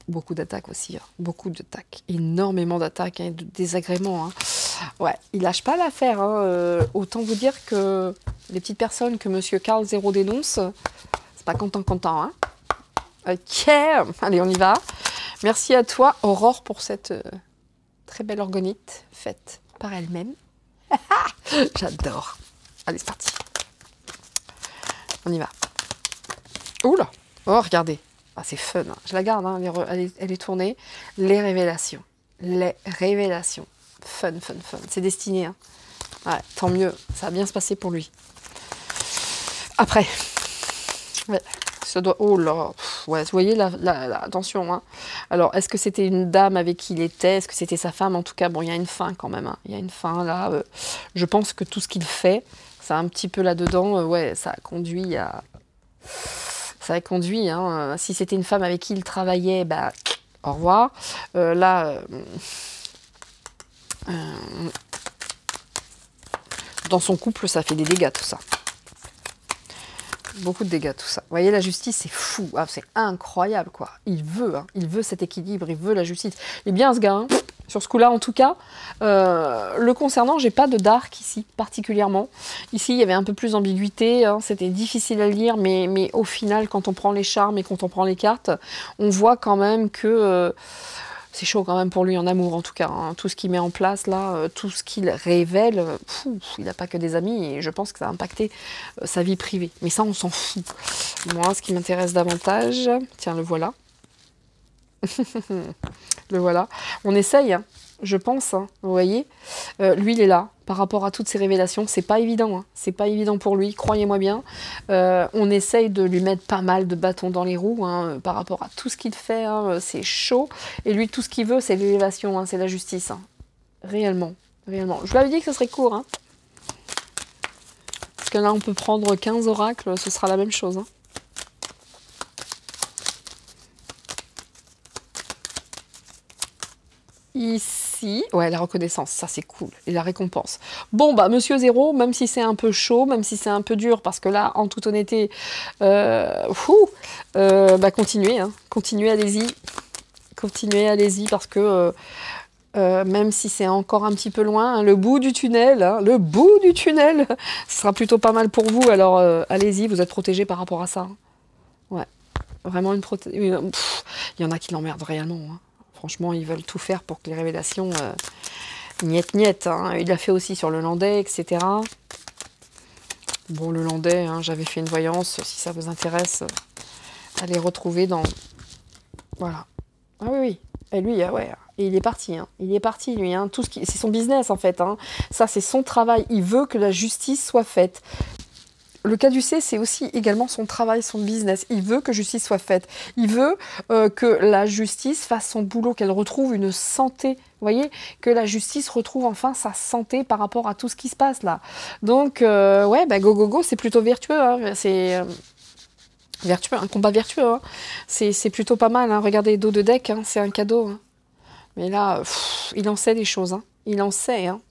Speaker 1: beaucoup d'attaques aussi. Hein. Beaucoup d'attaques. Énormément d'attaques et de désagréments. Hein. Ouais, il lâche pas l'affaire. Hein. Autant vous dire que les petites personnes que Monsieur Carl Zéro dénonce, c'est pas content. Hein. Ok, allez, on y va. Merci à toi, Aurore, pour cette très belle orgonite faite par elle-même. J'adore. Allez, c'est parti. On y va. Oula. Oh, regardez. Ah, c'est fun. Hein. Je la garde. Hein. Elle est tournée. Les révélations. Les révélations. Fun. C'est destiné. Hein. Ouais, tant mieux. Ça va bien se passer pour lui. Après. Ouais. Ça doit... Oh là. Ouais, vous voyez, attention. Hein. Alors, est-ce que c'était une dame avec qui il était? Est-ce que c'était sa femme? En tout cas, bon, il y a une fin quand même. Hein. Il y a une fin là. Je pense que tout ce qu'il fait... Ça un petit peu là-dedans, ouais, ça a conduit à... Ça a conduit, hein, si c'était une femme avec qui il travaillait, bah, au revoir. Là, dans son couple, ça fait des dégâts, tout ça. Beaucoup de dégâts, tout ça. Vous voyez, la justice, c'est fou. Ah, c'est incroyable, quoi. Il veut cet équilibre, il veut la justice. Il est bien, ce gars, hein. Sur ce coup-là, en tout cas, le concernant, j'ai pas de dark ici, particulièrement. Ici, il y avait un peu plus d'ambiguïté, hein, c'était difficile à lire, mais au final, quand on prend les charmes et quand on prend les cartes, on voit quand même que c'est chaud quand même pour lui en amour, en tout cas. Hein. Tout ce qu'il met en place, là, tout ce qu'il révèle, il n'a pas que des amis, et je pense que ça a impacté sa vie privée. Mais ça, on s'en fout. Moi, ce qui m'intéresse davantage, tiens, le voilà. Le voilà. On essaye, hein, je pense, hein, vous voyez. Lui, il est là. Par rapport à toutes ces révélations, c'est pas évident. Hein, c'est pas évident pour lui, croyez-moi bien. On essaye de lui mettre pas mal de bâtons dans les roues hein, par rapport à tout ce qu'il fait. Hein, c'est chaud. Et lui, tout ce qu'il veut, c'est l'élévation, hein, c'est la justice. Hein. Réellement. Réellement. Je vous l'avais dit que ce serait court. Hein. Parce que là, on peut prendre 15 oracles, ce sera la même chose. Hein. Ici, ouais, la reconnaissance, ça c'est cool, et la récompense. Bon, bah, Monsieur Zéro, même si c'est un peu chaud, même si c'est un peu dur, parce que là, en toute honnêteté, bah, continuez, hein, continuez, allez-y, parce que même si c'est encore un petit peu loin, hein, le bout du tunnel, ce sera plutôt pas mal pour vous, alors allez-y, vous êtes protégés par rapport à ça. Hein. Ouais, vraiment une protection. Il y en a qui l'emmerdent réellement, hein. Franchement, ils veulent tout faire pour que les révélations... niet, hein. Il l'a fait aussi sur le landais, etc. Bon, le landais, hein, j'avais fait une voyance, si ça vous intéresse, allez retrouver dans... Voilà. Ah oui, oui. Et lui, ouais, et il est parti. Hein. Il est parti, lui. Hein. C'est son business, en fait. Hein. Ça, c'est son travail. Il veut que la justice soit faite. Le caducée, c'est aussi également son travail, son business. Il veut que justice soit faite. Il veut que la justice fasse son boulot, qu'elle retrouve une santé. Vous voyez, que la justice retrouve enfin sa santé par rapport à tout ce qui se passe là. Donc, ouais, bah, go, go, go, c'est plutôt vertueux. Hein. C'est vertueux, un combat vertueux. Hein. C'est plutôt pas mal. Hein. Regardez, dos de deck, hein, c'est un cadeau. Hein. Mais là, il en sait des choses. Hein. Il en sait. Hein.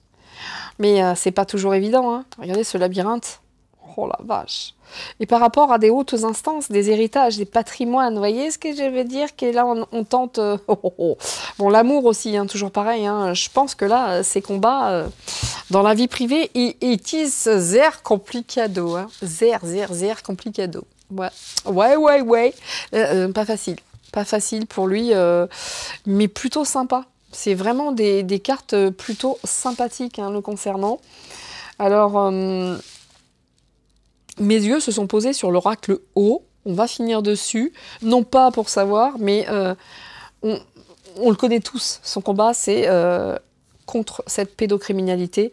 Speaker 1: Mais c'est pas toujours évident. Hein. Regardez ce labyrinthe. Oh la vache. Et par rapport à des hautes instances, des héritages, des patrimoines, vous voyez ce que je veux dire? Que là, on tente... Bon, l'amour aussi, hein, toujours pareil. Hein. Je pense que là, ces combats, dans la vie privée, it is sehr complicado. Hein. Sehr complicado. Ouais. Pas facile. Pas facile pour lui, mais plutôt sympa. C'est vraiment des cartes plutôt sympathiques hein, le concernant. Alors... mes yeux se sont posés sur l'oracle O. On va finir dessus. Non pas pour savoir, mais on le connaît tous. Son combat, c'est contre cette pédocriminalité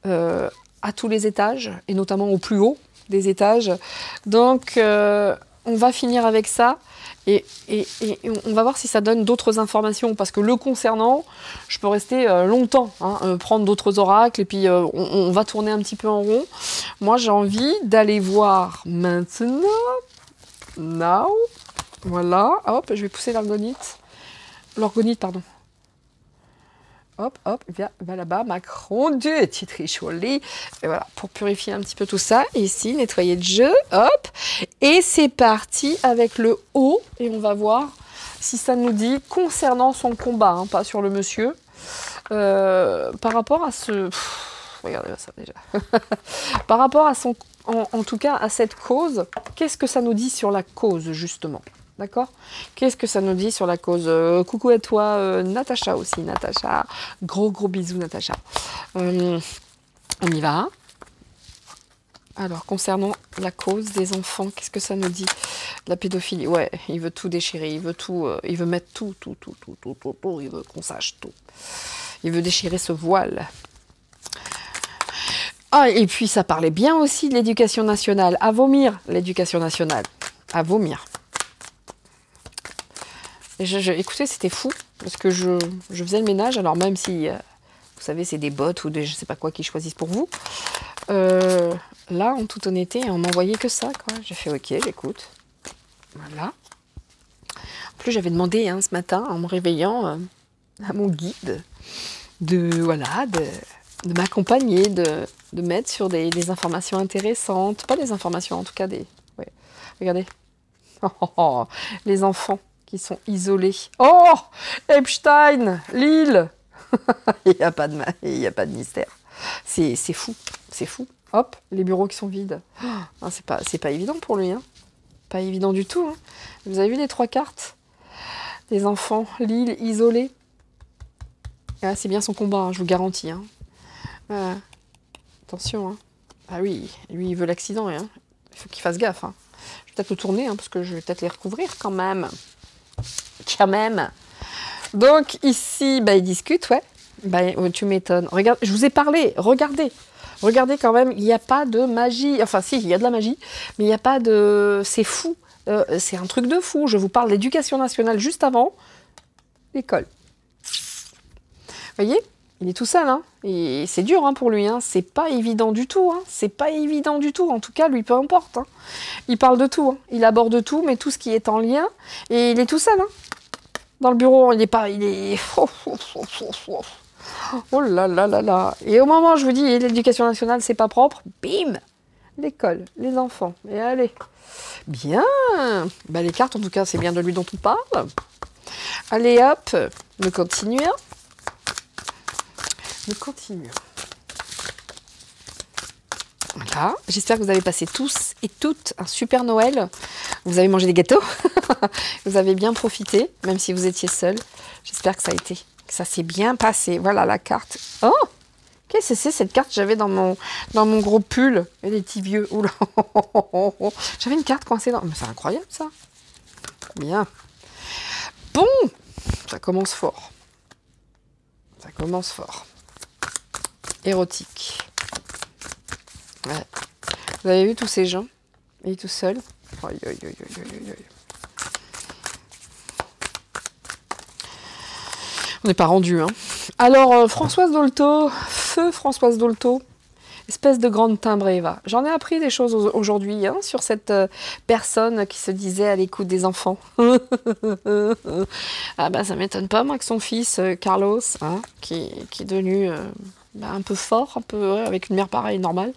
Speaker 1: à tous les étages, et notamment au plus haut des étages. Donc, on va finir avec ça. Et on va voir si ça donne d'autres informations, parce que le concernant, je peux rester longtemps, hein, prendre d'autres oracles, et puis on va tourner un petit peu en rond. Moi, j'ai envie d'aller voir maintenant, now, voilà, hop, je vais pousser l'orgonite, pardon. Hop, va là-bas, Macron, Dieu, est très joli. Et voilà, pour purifier un petit peu tout ça. Et ici, nettoyer le jeu, hop. Et c'est parti avec le haut. Et on va voir si ça nous dit, concernant son combat, hein, pas sur le monsieur, par rapport à ce... regardez ça déjà. Par rapport à son... En tout cas, à cette cause, qu'est-ce que ça nous dit sur la cause, justement? D'accord? Qu'est-ce que ça nous dit sur la cause? Coucou à toi, Natacha aussi. Natacha, gros bisous, Natacha. On y va. Alors, concernant la cause des enfants, qu'est-ce que ça nous dit? La pédophilie, ouais, il veut tout déchirer, il veut mettre tout, il veut qu'on sache tout. Il veut déchirer ce voile. Ah, et puis ça parlait bien aussi de l'éducation nationale. À vomir, l'éducation nationale. À vomir. Et écoutez, c'était fou, parce que je faisais le ménage, alors même si, vous savez, c'est des bots ou des je sais pas quoi qui choisissent pour vous, là, en toute honnêteté, on m'envoyait que ça, quoi. J'ai fait ok, j'écoute. Voilà. En plus, j'avais demandé hein, ce matin, en me réveillant, à mon guide, de m'accompagner, de mettre sur des informations intéressantes, pas des informations, en tout cas des... Ouais. Regardez. Les enfants qui sont isolés. Oh, Epstein, Lille. Il n'y a pas de mystère. C'est fou, c'est fou. Hop, les bureaux qui sont vides. Oh, c'est pas évident pour lui. Hein. Pas évident du tout. Hein. Vous avez vu les 3 cartes? Des enfants, Lille, isolés. Ah, c'est bien son combat, hein, je vous garantis. Hein. Attention. Hein. Ah oui, lui, il veut l'accident. Hein. Il faut qu'il fasse gaffe. Hein. Je vais peut-être le tourner, hein, parce que je vais peut-être les recouvrir quand même. Donc ici, bah, ils discutent, ouais. Bah, tu m'étonnes. Regarde, je vous ai parlé, regardez. Regardez quand même, il n'y a pas de magie. Enfin si, il y a de la magie, mais il n'y a pas de... C'est fou. C'est un truc de fou. Je vous parle d'éducation nationale juste avant l'école. Vous voyez? Il est tout seul, hein. Et c'est dur hein, pour lui, hein. C'est pas évident du tout, hein. C'est pas évident du tout. En tout cas, lui, peu importe. Hein. Il parle de tout, hein. Il aborde tout, mais tout ce qui est en lien. Et il est tout seul, hein. Dans le bureau, il est pas... Il est... Oh là là là là. Et au moment où je vous dis, l'éducation nationale, c'est pas propre, bim, l'école, les enfants. Et allez. Bien. Bah, les cartes, en tout cas, c'est bien de lui dont on parle. Allez, hop, nous continuons. Nous continuons. Voilà. J'espère que vous avez passé tous et toutes un super Noël. Vous avez mangé des gâteaux. Vous avez bien profité, même si vous étiez seul. J'espère que ça s'est bien passé. Voilà la carte. Oh, Qu'est-ce que c'est cette carte que j'avais dans mon gros pull? Et des petits vieux. Oula. J'avais une carte coincée dans... Mais c'est incroyable ça. Bien. Bon. Ça commence fort. Ça commence fort. Érotique. Ouais. Vous avez vu tous ces gens? Il est tout seul. Aïe, aïe, aïe, aïe, aïe, aïe. On n'est pas rendu, hein. Alors, Françoise Dolto, feu Françoise Dolto, espèce de grande timbrée, va. J'en ai appris des choses aujourd'hui, hein, sur cette personne qui se disait à l'écoute des enfants. Ah bah, ça m'étonne pas, moi, que son fils, Carlos, hein, qui est devenu un peu fort, un peu, ouais, avec une mère pareille, normale.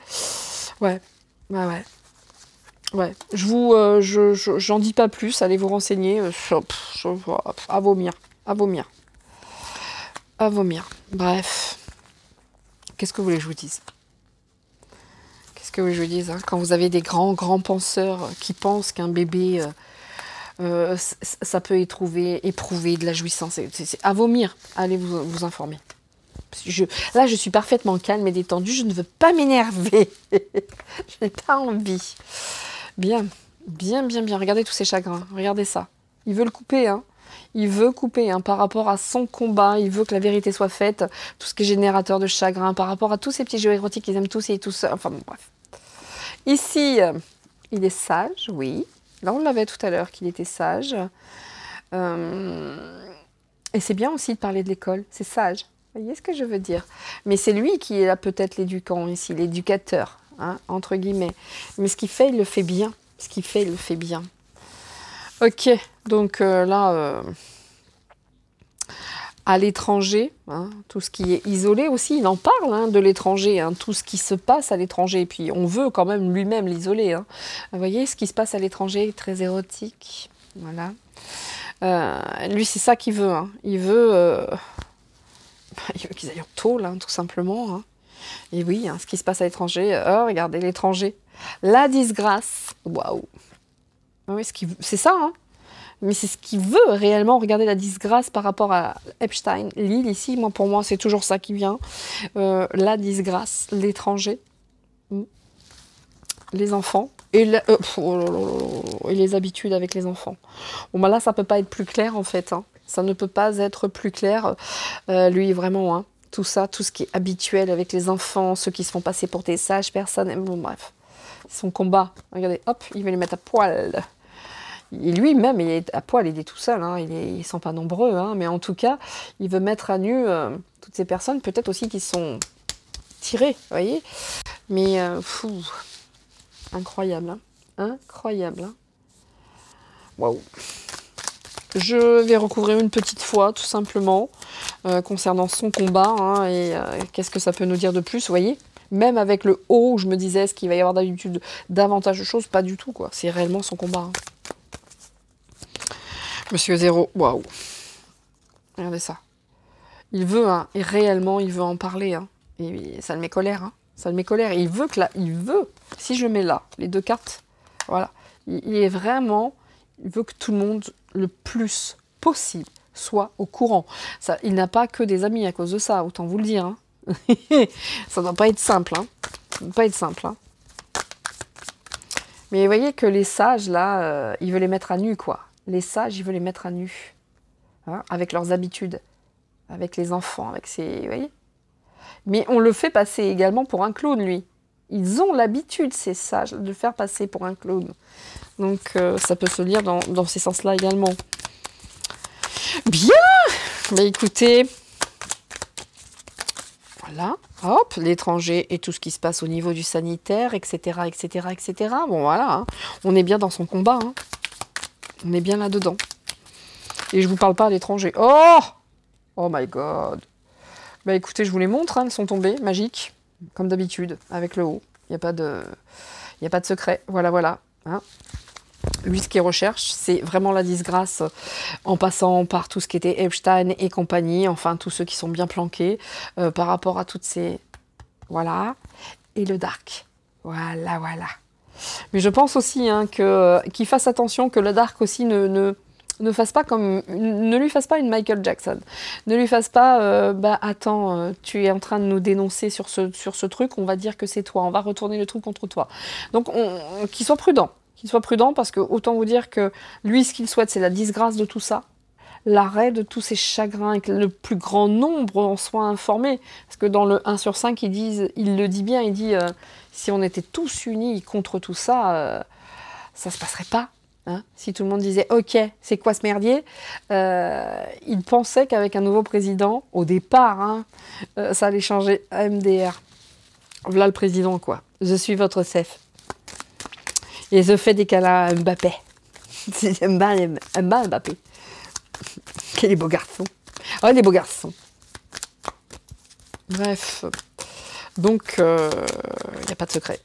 Speaker 1: Ouais, ouais. Ouais, j'en dis pas plus, allez vous renseigner, à vomir, à vomir. À vomir. Bref. Qu'est-ce que vous voulez que je vous dise? Qu'est-ce que vous voulez que je vous dise, hein? Quand vous avez des grands penseurs qui pensent qu'un bébé, ça peut éprouver de la jouissance, c'est à vomir. Allez vous informer. Là, je suis parfaitement calme et détendue. Je ne veux pas m'énerver. Je n'ai pas envie. Bien. Regardez tous ces chagrins. Regardez ça. Il veut le couper, hein. Il veut couper, hein, par rapport à son combat, il veut que la vérité soit faite, tout ce qui est générateur de chagrin, par rapport à tous ces petits jeux érotiques qu'ils aiment tous et tous, enfin bon, bref. Ici, il est sage, oui. Là, on l'avait tout à l'heure qu'il était sage. Et c'est bien aussi de parler de l'école, c'est sage. Vous voyez ce que je veux dire? Mais c'est lui qui est là peut-être l'éducant ici, l'éducateur, hein, entre guillemets. Mais ce qu'il fait, il le fait bien. Ce qu'il fait, il le fait bien. Ok, donc là, à l'étranger, hein, tout ce qui est isolé aussi, il en parle, hein, de l'étranger, hein, tout ce qui se passe à l'étranger. Et puis on veut quand même lui-même l'isoler. Hein. Vous voyez, ce qui se passe à l'étranger est très érotique. Voilà. Lui, c'est ça qu'il veut. Hein. Il veut qu'ils aillent en tôle, hein, tout simplement. Hein. Et oui, hein, ce qui se passe à l'étranger, regardez l'étranger. La disgrâce. Waouh. Oui, c'est ça, hein. Mais c'est ce qu'il veut réellement. Regardez la disgrâce par rapport à Epstein. L'île ici, pour moi, c'est toujours ça qui vient. La disgrâce, l'étranger, les enfants et les habitudes avec les enfants. Bon, bah là, ça peut pas être plus clair en fait. Hein. Ça ne peut pas être plus clair. Lui, vraiment, hein, tout ça, tout ce qui est habituel avec les enfants, ceux qui se font passer pour des sages personnes. Bon, bref, son combat. Regardez, hop, il va les mettre à poil. Et lui-même, il est à poil, il est tout seul, hein, ils ne sont pas nombreux, hein, mais en tout cas, il veut mettre à nu toutes ces personnes, peut-être aussi qui sont tirées, vous voyez. Mais, incroyable, hein, incroyable. Hein. Waouh. Je vais recouvrir une petite fois, tout simplement, concernant son combat, hein, et qu'est-ce que ça peut nous dire de plus, vous voyez. Même avec le haut, où je me disais, est-ce qu'il va y avoir d'habitude davantage de choses, pas du tout, quoi. C'est réellement son combat, hein. Monsieur Zéro, waouh. Regardez ça. Il veut, hein, et réellement, il veut en parler. Hein. Et ça le met colère. Hein. Ça le met colère. Et il veut que là, si je mets là, les deux cartes, voilà. Il est vraiment, il veut que tout le monde, le plus possible, soit au courant. Ça, il n'a pas que des amis à cause de ça, autant vous le dire. Hein. Ça ne doit pas être simple. Hein. Ça ne doit pas être simple. Hein. Mais vous voyez que les sages, là, il veut les mettre à nu, quoi. Les sages, il veut les mettre à nu, hein, avec leurs habitudes, avec les enfants, avec ses... Vous voyez. Mais on le fait passer également pour un clown, lui. Ils ont l'habitude, ces sages, de le faire passer pour un clown. Donc, ça peut se lire dans ces sens-là également. Bien. Bah, écoutez, voilà, hop, l'étranger et tout ce qui se passe au niveau du sanitaire, etc., etc., etc. Bon, voilà, hein. On est bien dans son combat, hein. On est bien là-dedans. Et je vous parle pas à l'étranger. Oh! Oh my God. Bah écoutez, je vous les montre, hein, elles sont tombées, magiques, comme d'habitude, avec le haut. Il n'y a pas de secret. Voilà, voilà. Hein. Lui, ce qu'il recherche, c'est vraiment la disgrâce en passant par tout ce qui était Epstein et compagnie, enfin, tous ceux qui sont bien planqués par rapport à toutes ces... Voilà. Et le dark. Voilà, voilà. Mais je pense aussi, hein, qu'il fasse attention, que le dark aussi ne ne fasse pas comme, ne lui fasse pas une Michael Jackson. Ne lui fasse pas, bah attends, tu es en train de nous dénoncer sur ce truc, on va dire que c'est toi, on va retourner le truc contre toi. Donc qu'il soit prudent. Qu'il soit prudent parce que autant vous dire que lui, ce qu'il souhaite, c'est la disgrâce de tout ça, l'arrêt de tous ces chagrins et que le plus grand nombre en soit informé. Parce que dans le 1 sur 5, il le dit bien, il dit si on était tous unis contre tout ça, ça se passerait pas. Hein, si tout le monde disait « Ok, c'est quoi ce merdier ?» Il pensait qu'avec un nouveau président, au départ, hein, ça allait changer MDR. Voilà le président, quoi. Je suis votre chef. Et je fais des câlins à Mbappé. J'aime bien Mbappé. Quel beau garçon. Oh, les beaux garçons. Bref. Donc, il n'y a pas de secret.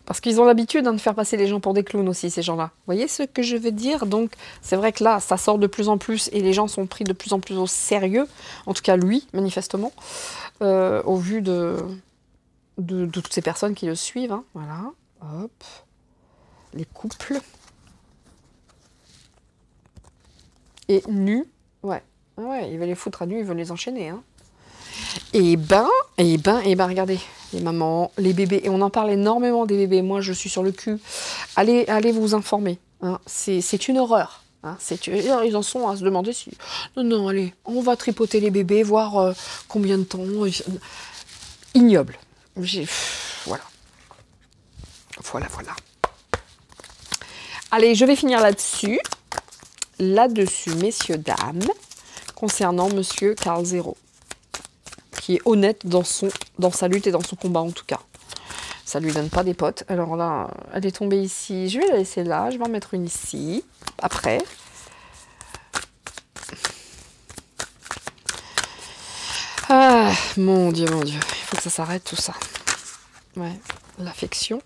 Speaker 1: Parce qu'ils ont l'habitude de faire passer les gens pour des clowns aussi, ces gens-là. Vous voyez ce que je veux dire? Donc, c'est vrai que là, ça sort de plus en plus et les gens sont pris de plus en plus au sérieux. En tout cas, lui, manifestement, au vu de toutes ces personnes qui le suivent. Hein. Voilà. Hop. Les couples. Et nus. Ouais. Ouais, il veut les foutre à nu, il veut les enchaîner. Hein. Et ben, regardez, les mamans, les bébés, et on en parle énormément des bébés, moi je suis sur le cul, allez vous informer, hein. C'est une horreur, hein. Ils en sont à se demander si, non, allez, on va tripoter les bébés, voir combien de temps, ignoble, voilà, allez, je vais finir là-dessus, messieurs, dames, concernant monsieur Karl Zero. Qui est honnête dans sa lutte et dans son combat en tout cas. Ça lui donne pas des potes. Alors là, elle est tombée ici. Je vais la laisser là. Je vais en mettre une ici. Après. Ah, mon Dieu. Il faut que ça s'arrête tout ça. Ouais, l'affection.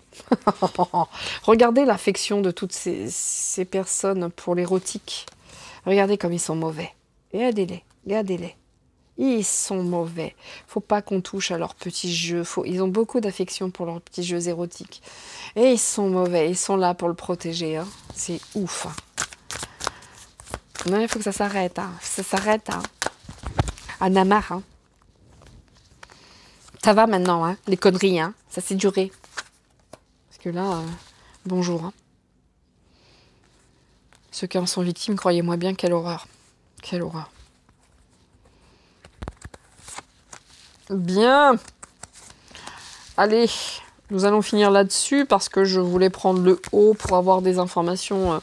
Speaker 1: Regardez l'affection de toutes ces personnes pour l'érotique. Regardez comme ils sont mauvais. Regardez-les. Ils sont mauvais. Faut pas qu'on touche à leurs petits jeux. Ils ont beaucoup d'affection pour leurs petits jeux érotiques. Et ils sont mauvais. Ils sont là pour le protéger. Hein. C'est ouf. Hein. Non, il faut que ça s'arrête. Hein. Ça s'arrête. Hein. À Namar. Hein. Ça va maintenant, hein. Les conneries. Hein. Ça s'est duré. Parce que là, bonjour. Hein. Ceux qui en sont victimes, croyez-moi bien, quelle horreur. Quelle horreur. Bien. Allez, nous allons finir là-dessus parce que je voulais prendre le haut pour avoir des informations.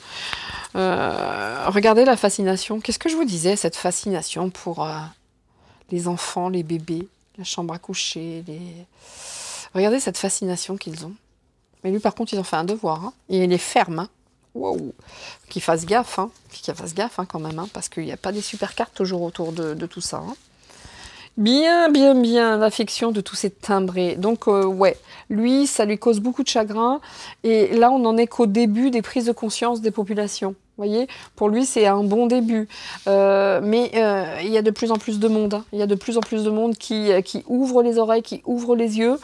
Speaker 1: Regardez la fascination. Qu'est-ce que je vous disais, cette fascination pour les enfants, les bébés, la chambre à coucher. Regardez cette fascination qu'ils ont. Mais lui, par contre, ils ont fait un devoir. Hein. Et il est ferme. Hein. Wow. Qu'il fasse gaffe. Hein. Qu'il fasse gaffe hein, quand même. Hein, parce qu'il n'y a pas des super cartes toujours autour de tout ça. Hein. Bien, l'affection de tous ces timbrés. Donc, ouais, lui, ça lui cause beaucoup de chagrin. Et là, on n'en est qu'au début des prises de conscience des populations. Vous voyez, pour lui, c'est un bon début. Mais il y a de plus en plus de monde. Hein. Il y a de plus en plus de monde qui ouvre les oreilles, qui ouvre les yeux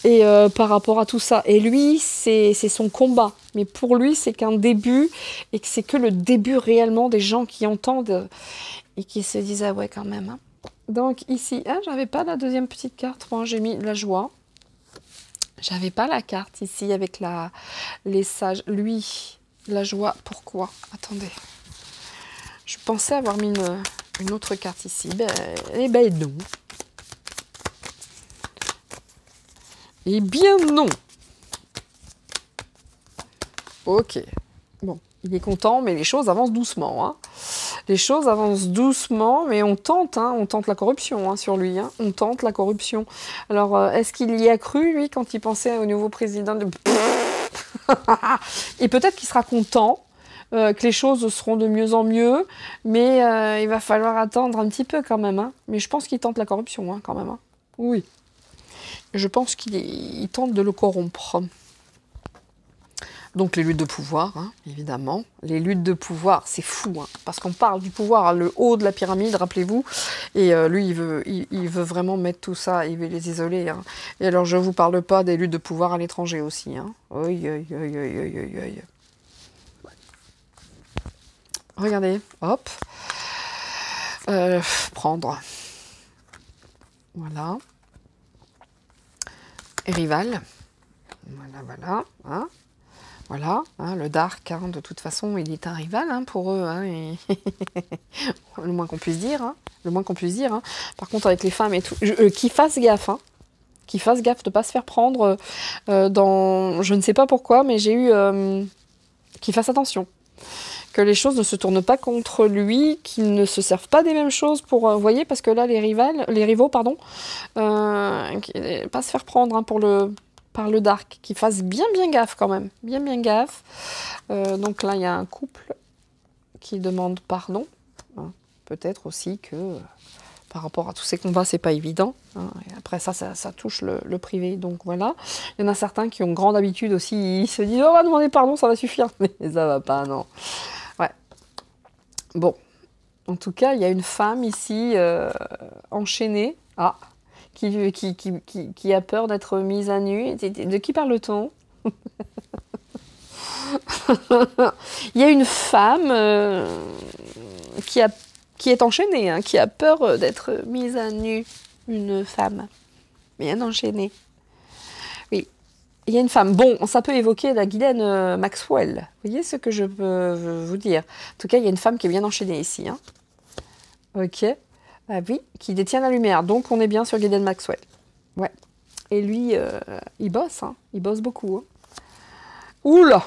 Speaker 1: et par rapport à tout ça. Et lui, c'est son combat. Mais pour lui, c'est qu'un début et que c'est que le début réellement des gens qui entendent et qui se disent « Ah ouais, quand même hein. ». Donc ici, ah, j'avais pas la deuxième petite carte, moi j'ai mis la joie. J'avais pas la carte ici avec les sages. Lui, la joie, pourquoi? Attendez. Je pensais avoir mis une autre carte ici. Eh ben non. Eh bien non. Ok. Bon, il est content, mais les choses avancent doucement. Hein. Les choses avancent doucement, mais on tente la corruption hein, sur lui. Hein. On tente la corruption. Alors, est-ce qu'il y a cru, lui, quand il pensait au nouveau président de... Et peut-être qu'il sera content, que les choses seront de mieux en mieux, mais il va falloir attendre un petit peu quand même. Hein. Mais je pense qu'il tente la corruption, hein, quand même. Hein. Oui. Je pense qu'il tente de le corrompre. Donc les luttes de pouvoir, hein, évidemment. Les luttes de pouvoir, c'est fou, hein, parce qu'on parle du pouvoir à le haut de la pyramide, rappelez-vous. Et lui, il veut vraiment mettre tout ça, il veut les isoler. Hein. Et alors, je ne vous parle pas des luttes de pouvoir à l'étranger aussi. Hein. Regardez, hop. Prendre. Voilà. Rival. Voilà. Hein. Voilà, hein, le dark, hein, de toute façon, il est un rival hein, pour eux. Hein, et le moins qu'on puisse dire. Hein, le moins qu'on puisse dire. Hein. Par contre, avec les femmes et tout, qu'ils fassent gaffe. Hein, qu'ils fassent gaffe de ne pas se faire prendre dans... Je ne sais pas pourquoi, mais j'ai eu... qu'ils fassent attention. Que les choses ne se tournent pas contre lui, qu'ils ne se servent pas des mêmes choses pour... vous voyez, parce que là, les rivaux, pas se faire prendre hein, par le dark, qu'ils fassent bien gaffe quand même, bien gaffe. Donc là, il y a un couple qui demande pardon. Hein. Peut-être aussi que par rapport à tous ces combats, c'est pas évident. Hein. Et après ça touche le privé, donc voilà. Il y en a certains qui ont grande habitude aussi, ils se disent « Oh, on va demander pardon, ça va suffire ». Mais ça va pas, non. Ouais. Bon. En tout cas, il y a une femme ici enchaînée. Ah, qui a peur d'être mise à nu. De qui parle-t-on? Il y a une femme qui est enchaînée, hein, qui a peur d'être mise à nu. Une femme bien enchaînée. Oui, il y a une femme. Bon, ça peut évoquer la Ghislaine Maxwell. Vous voyez ce que je peux vous dire? En tout cas, il y a une femme qui est bien enchaînée ici. Hein. Ok. Ah oui, qui détient la lumière. Donc, on est bien sur Ghislaine Maxwell. Ouais. Et lui, il bosse. Hein. Il bosse beaucoup. Hein. Oula!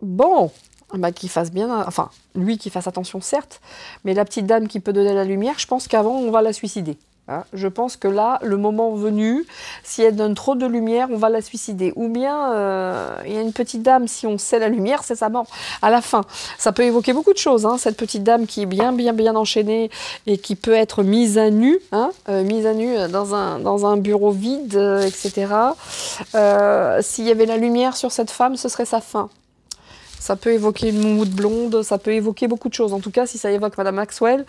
Speaker 1: Bon. Bah, qu'il fasse bien... Enfin, lui qui fasse attention, certes. Mais la petite dame qui peut donner la lumière, je pense qu'avant, on va la suicider. Hein. Je pense que là, le moment venu, si elle donne trop de lumière, on va la suicider. Ou bien, il y a une petite dame, si on sait la lumière, c'est sa mort. À la fin, ça peut évoquer beaucoup de choses. Hein, cette petite dame qui est bien enchaînée et qui peut être mise à nu, hein, mise à nu dans un bureau vide, etc. S'il y avait la lumière sur cette femme, ce serait sa fin. Ça peut évoquer une moumoute blonde, ça peut évoquer beaucoup de choses. En tout cas, si ça évoque Madame Maxwell...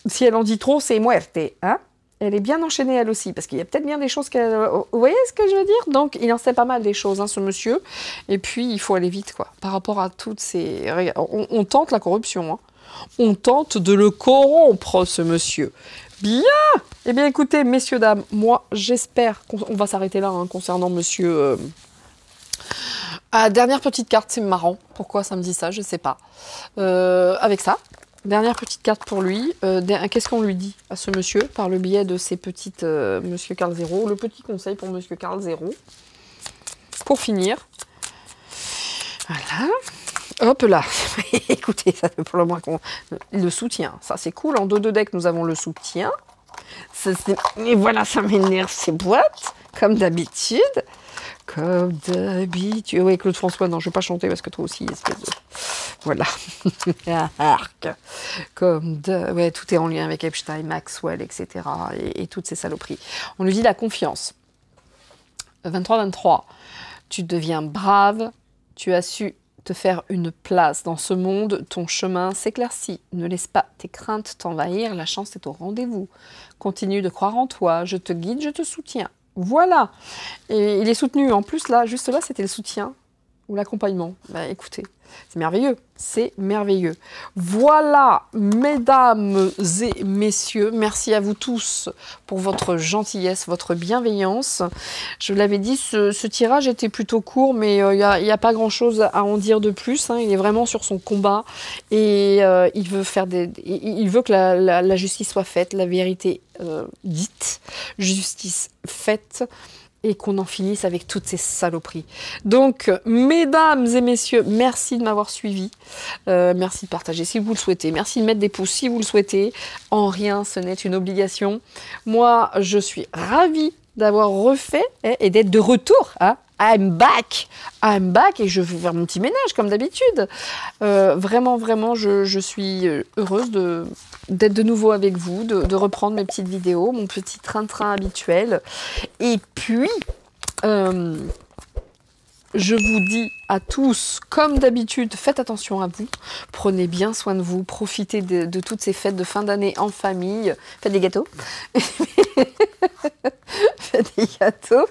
Speaker 1: Si elle en dit trop, c'est muerte. Hein? Elle est bien enchaînée, elle aussi, parce qu'il y a peut-être bien des choses qu'elle... Vous voyez ce que je veux dire? Donc, il en sait pas mal des choses, hein, ce monsieur. Et puis, il faut aller vite, quoi. Par rapport à toutes ces... On tente la corruption. Hein. On tente de le corrompre, ce monsieur. Bien! Eh bien, écoutez, messieurs, dames, moi, j'espère qu'on va s'arrêter là, hein, concernant monsieur... Ah, dernière petite carte, c'est marrant. Pourquoi ça me dit ça? Je sais pas. Avec ça... Dernière petite carte pour lui. Qu'est-ce qu'on lui dit à ce monsieur par le biais de ces petites Monsieur Carl Zero? Le petit conseil pour Monsieur Carl Zero. Pour finir. Voilà. Hop là. Écoutez, ça fait pour le moins qu'on... Le soutien. Ça, c'est cool. En dos de deck, nous avons le soutien. Et voilà, ça m'énerve ces boîtes. Comme d'habitude. Comme d'habitude. Oui, Claude François, non, je ne vais pas chanter parce que toi aussi, espèce de... Voilà. Arc. Comme de... Ouais, tout est en lien avec Epstein, Maxwell, etc. Et toutes ces saloperies. On lui dit la confiance. 23-23. Tu deviens brave. Tu as su te faire une place dans ce monde. Ton chemin s'éclaircit. Ne laisse pas tes craintes t'envahir. La chance est au rendez-vous. Continue de croire en toi. Je te guide, je te soutiens. Voilà. Et il est soutenu. En plus, là, juste là, c'était le soutien ou l'accompagnement. Bah, écoutez, c'est merveilleux. C'est merveilleux. Voilà, mesdames et messieurs, merci à vous tous pour votre gentillesse, votre bienveillance. Je vous l'avais dit, ce tirage était plutôt court, mais il n'y a pas grand-chose à en dire de plus. Hein. Il est vraiment sur son combat et il veut que la justice soit faite, la vérité dite, justice faite. Et qu'on en finisse avec toutes ces saloperies. Donc, mesdames et messieurs, merci de m'avoir suivi. Merci de partager si vous le souhaitez. Merci de mettre des pouces si vous le souhaitez. En rien, ce n'est une obligation. Moi, je suis ravie d'avoir refait et d'être de retour. Hein. I'm back et je vais faire mon petit ménage comme d'habitude. Vraiment, je suis heureuse d'être de nouveau avec vous, de reprendre mes petites vidéos, mon petit train-train habituel. Et puis, je vous dis à tous, comme d'habitude, faites attention à vous, prenez bien soin de vous, profitez de toutes ces fêtes de fin d'année en famille, faites des gâteaux. Faites des gâteaux.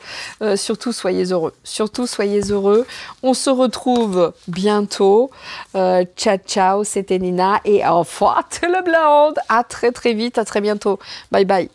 Speaker 1: Surtout, soyez heureux. Surtout, soyez heureux. On se retrouve bientôt. Ciao, ciao. C'était Nina. Et au revoir tout le monde. À très, très vite. À très bientôt. Bye, bye.